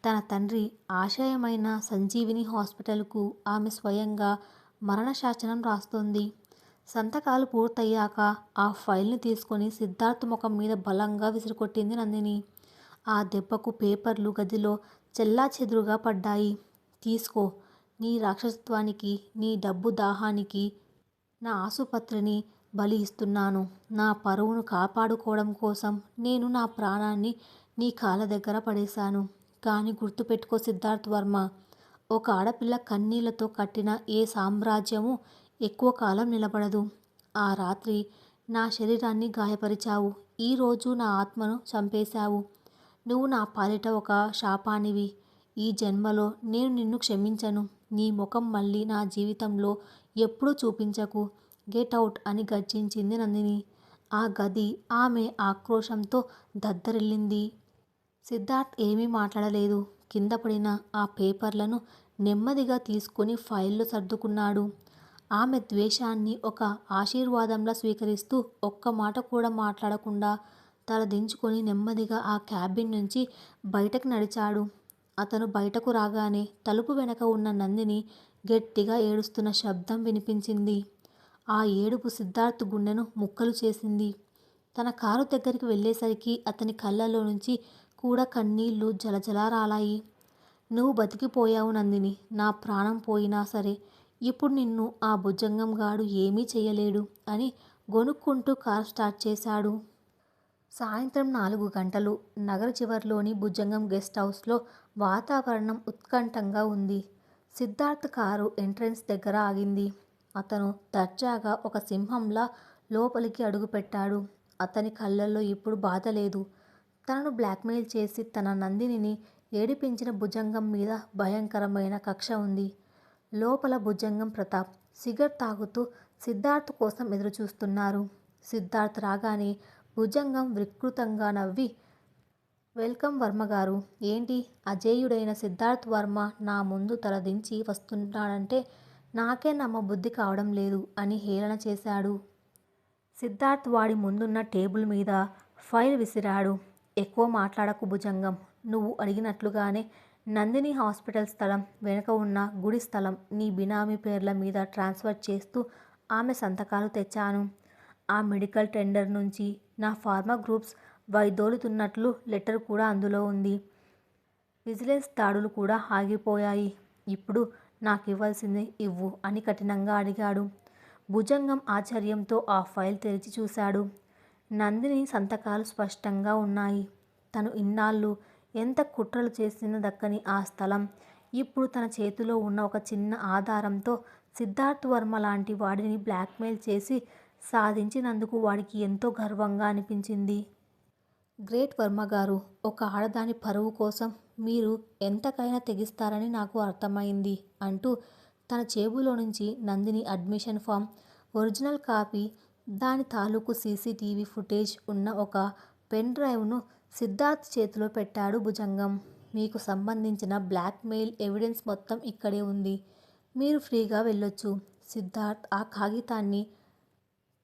తన తండ్రి ఆశయమైన సంజీవిని హాస్పిటల్కు ఆమె స్వయంగా మరణశాసనం రాస్తోంది. సంతకాలు పూర్తయ్యాక ఆ ఫైల్ని తీసుకొని సిద్ధార్థ్ ముఖం మీద బలంగా విసిరికొట్టింది నందిని. ఆ దెబ్బకు పేపర్లు గదిలో చెల్లాచెదురుగా పడ్డాయి. తీసుకో, నీ రాక్షసత్వానికి, నీ డబ్బు దాహానికి నా ఆసుపత్రిని బలి ఇస్తున్నాను. నా పరువును కాపాడుకోవడం కోసం నేను నా ప్రాణాన్ని నీ కాళ్ళ దగ్గర పడేశాను. కానీ గుర్తుపెట్టుకో సిద్ధార్థ్ వర్మ, ఒక ఆడపిల్ల కన్నీళ్లతో కట్టిన ఏ సామ్రాజ్యము ఎక్కువ కాలం నిలబడదు. ఆ రాత్రి నా శరీరాన్ని గాయపరిచావు. ఈరోజు నా ఆత్మను చంపేశావు. నువ్వు నా పాలిట ఒక శాపానివి. ఈ జన్మలో నేను నిన్ను క్షమించను. నీ ముఖం మళ్ళీ నా జీవితంలో ఎప్పుడూ చూపించకు. గెట్ అవుట్ అని గర్జించింది నందిని. ఆ గది ఆమె ఆక్రోశంతో దద్దరిల్లింది. సిద్ధార్థ్ ఏమీ మాట్లాడలేదు. కింద పడిన ఆ పేపర్లను నెమ్మదిగా తీసుకుని ఫైల్లో సర్దుకున్నాడు. ఆమె ద్వేషాన్ని ఒక ఆశీర్వాదంలా స్వీకరిస్తూ ఒక్క మాట కూడా మాట్లాడకుండా తలదించుకొని నెమ్మదిగా ఆ క్యాబిన్ నుంచి బయటకు నడిచాడు. అతను బయటకు రాగానే తలుపు వెనక ఉన్న నందిని గట్టిగా ఏడుస్తున్న శబ్దం వినిపించింది. ఆ ఏడుపు సిద్ధార్థ్ గుండెను ముక్కలు చేసింది. తన కారు దగ్గరికి వెళ్ళేసరికి అతని కళ్ళల్లో నుంచి కూడా కన్నీళ్లు జలజలా రాలాయి. నువ్వు బతికిపోయావు నందిని. నా ప్రాణం పోయినా సరే ఇప్పుడు నిన్ను ఆ భుజంగం గాడు ఏమీ చెయ్యలేడు అని గొనుక్కుంటూ కారు స్టార్ట్ చేశాడు. సాయంత్రం 4 గంటలు. నగర చివర్లోని భుజంగం గెస్ట్ హౌస్లో వాతావరణం ఉత్కంఠంగా ఉంది. సిద్ధార్థ్ కారు ఎంట్రన్స్ దగ్గర ఆగింది. అతను దర్జాగా ఒక సింహంలా లోపలికి అడుగుపెట్టాడు. అతని కళ్ళల్లో ఇప్పుడు బాధ లేదు. తనను బ్లాక్మెయిల్ చేసి తన నందినిని ఏడిపించిన భుజంగం మీద భయంకరమైన కక్ష ఉంది. లోపల భుజంగం, ప్రతాప్ సిగరెట్ తాగుతూ సిద్ధార్థ్ కోసం ఎదురుచూస్తున్నారు. సిద్ధార్థ్ రాగానే భుజంగం వికృతంగా నవ్వి, వెల్కమ్ వర్మగారు. ఏంటి, అజేయుడైన సిద్ధార్థ్ వర్మ నా ముందు తలదించి వస్తున్నాడంటే నాకే నమ్మబుద్ధి కావడం లేదు అని హేళన చేశాడు. సిద్ధార్థ్ వాడి ముందున్న టేబుల్ మీద ఫైల్ విసిరాడు. ఎక్కువ మాట్లాడకు భుజంగం. నువ్వు అడిగినట్లుగానే నందిని హాస్పిటల్ స్థలం వెనుక ఉన్న గుడి స్థలం నీ బినామీ పేర్ల మీద ట్రాన్స్ఫర్ చేస్తూ ఆమె సంతకాలు తెచ్చాను. ఆ మెడికల్ టెండర్ నుంచి నా ఫార్మా గ్రూప్స్ వైదొలుతున్నట్లు లెటర్ కూడా అందులో ఉంది. విజిలెన్స్ దాడులు కూడా ఆగిపోయాయి. ఇప్పుడు నాకివ్వాల్సింది ఇవ్వు అని కఠినంగా అడిగాడు. భుజంగం ఆశ్చర్యంతో ఆ ఫైల్ తెరిచి చూశాడు. నందిని సంతకాలు స్పష్టంగా ఉన్నాయి. తను ఇన్నాళ్ళు ఎంత కుట్రలు చేసినా దక్కని ఆ స్థలం ఇప్పుడు తన చేతిలో ఉన్న ఒక చిన్న ఆధారంతో సిద్ధార్థ్ వర్మ లాంటి వాడిని బ్లాక్మెయిల్ చేసి సాధించినందుకు వాడికి ఎంతో గర్వంగా అనిపించింది. గ్రేట్ వర్మగారు, ఒక ఆడదాని పరువు కోసం మీరు ఎంతకైనా తెగిస్తారని నాకు అర్థమైంది అంటూ తన జేబులో నుంచి Nandini admission form, original copy, దాని తాలూకు సీసీటీవీ ఫుటేజ్ ఉన్న ఒక పెన్ డ్రైవ్ను సిద్ధార్థ్ చేతిలో పెట్టాడు భుజంగం. మీకు సంబంధించిన బ్లాక్మెయిల్ ఎవిడెన్స్ మొత్తం ఇక్కడే ఉంది. మీరు ఫ్రీగా వెళ్ళొచ్చు. సిద్ధార్థ్ ఆ కాగితాన్ని,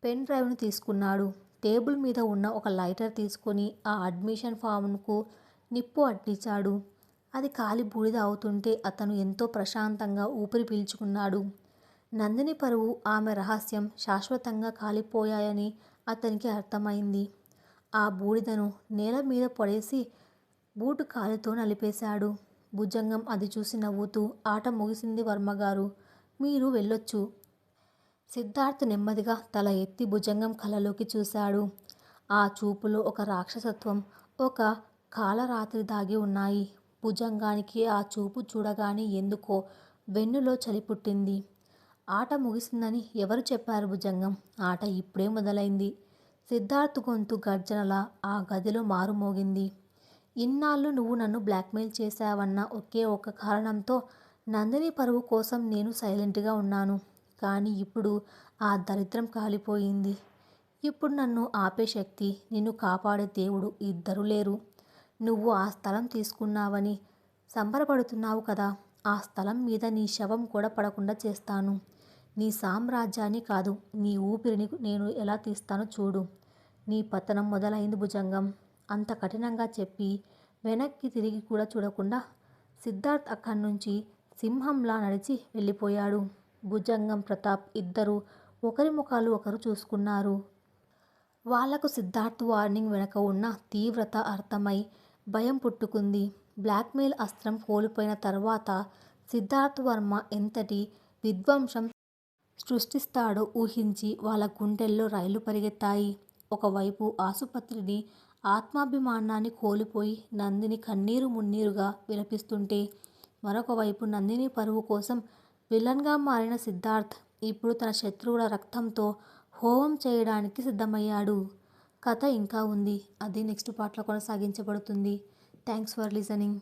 పెన్ డ్రైవ్ను తీసుకున్నాడు. టేబుల్ మీద ఉన్న ఒక లైటర్ తీసుకొని ఆ అడ్మిషన్ ఫామ్కు నిప్పు అంటించాడు. అది కాలి బూడిద అవుతుంటే అతను ఎంతో ప్రశాంతంగా ఊపిరి పీల్చుకున్నాడు. నందిని పరువు, ఆమె రహస్యం శాశ్వతంగా కాలిపోయాయని అతనికి అర్థమైంది. ఆ బూడిదను నేల మీద పడేసి బూటు కాలితో నలిపేశాడు. భుజంగం అది చూసి నవ్వుతూ, ఆట ముగిసింది వర్మగారు, మీరు వెళ్ళొచ్చు. సిద్ధార్థ్ నెమ్మదిగా తల ఎత్తి భుజంగం కళ్ళలోకి చూశాడు. ఆ చూపులో ఒక రాక్షసత్వం, ఒక కాలరాత్రి దాగి ఉన్నాయి. భుజంగానికి ఆ చూపు చూడగానే ఎందుకో వెన్నులో చలి పుట్టింది. ఆట ముగిసిందని ఎవరు చెప్పారు భుజంగం? ఆట ఇప్పుడే మొదలైంది. సిద్ధార్థ్ గొంతు గర్జనలా ఆ గదిలో మారుమోగింది. ఇన్నాళ్ళు నువ్వు నన్ను బ్లాక్మెయిల్ చేశావన్న ఒకే ఒక్క కారణంతో నందిని పరువు కోసం నేను సైలెంట్గా ఉన్నాను. కానీ ఇప్పుడు ఆ దరిద్రం కాలిపోయింది. ఇప్పుడు నన్ను ఆపే శక్తి, నిన్ను కాపాడే దేవుడు ఇద్దరూ లేరు. నువ్వు ఆ స్థలం తీసుకున్నావని సంబరపడుతున్నావు కదా, ఆ స్థలం మీద నీ శవం కూడా పడకుండా చేస్తాను. నీ సామ్రాజ్యాన్ని కాదు, నీ ఊపిరిని నేను ఎలా తీస్తానో చూడు. నీ పతనం మొదలైంది భుజంగం. అంత కఠినంగా చెప్పి వెనక్కి తిరిగి కూడా చూడకుండా సిద్ధార్థ్ అక్కడి నుంచి సింహంలా నడిచి వెళ్ళిపోయాడు. భుజంగం, ప్రతాప్ ఇద్దరూ ఒకరి ముఖాలు ఒకరు చూసుకున్నారు. వాళ్లకు సిద్ధార్థ్ వార్నింగ్ వెనక ఉన్న తీవ్రత అర్థమై భయం పుట్టుకుంది. బ్లాక్మెయిల్ అస్త్రం కోల్పోయిన తర్వాత సిద్ధార్థ్ వర్మ ఎంతటి విధ్వంసం సృష్టిస్తాడో ఊహించి వాళ్ళ గుండెల్లో రైళ్లు పరిగెత్తాయి. ఒకవైపు ఆసుపత్రిని, ఆత్మాభిమానాన్ని కోల్పోయి నందిని కన్నీరు మున్నీరుగా విలపిస్తుంటే, మరొకవైపు నందిని పరువు కోసం విలన్గా మారిన సిద్ధార్థ్ ఇప్పుడు తన శత్రువుల రక్తంతో హోమం చేయడానికి సిద్ధమయ్యాడు. కథ ఇంకా ఉంది. అది నెక్స్ట్ పార్ట్లో కొనసాగించబడుతుంది. Thanks for listening.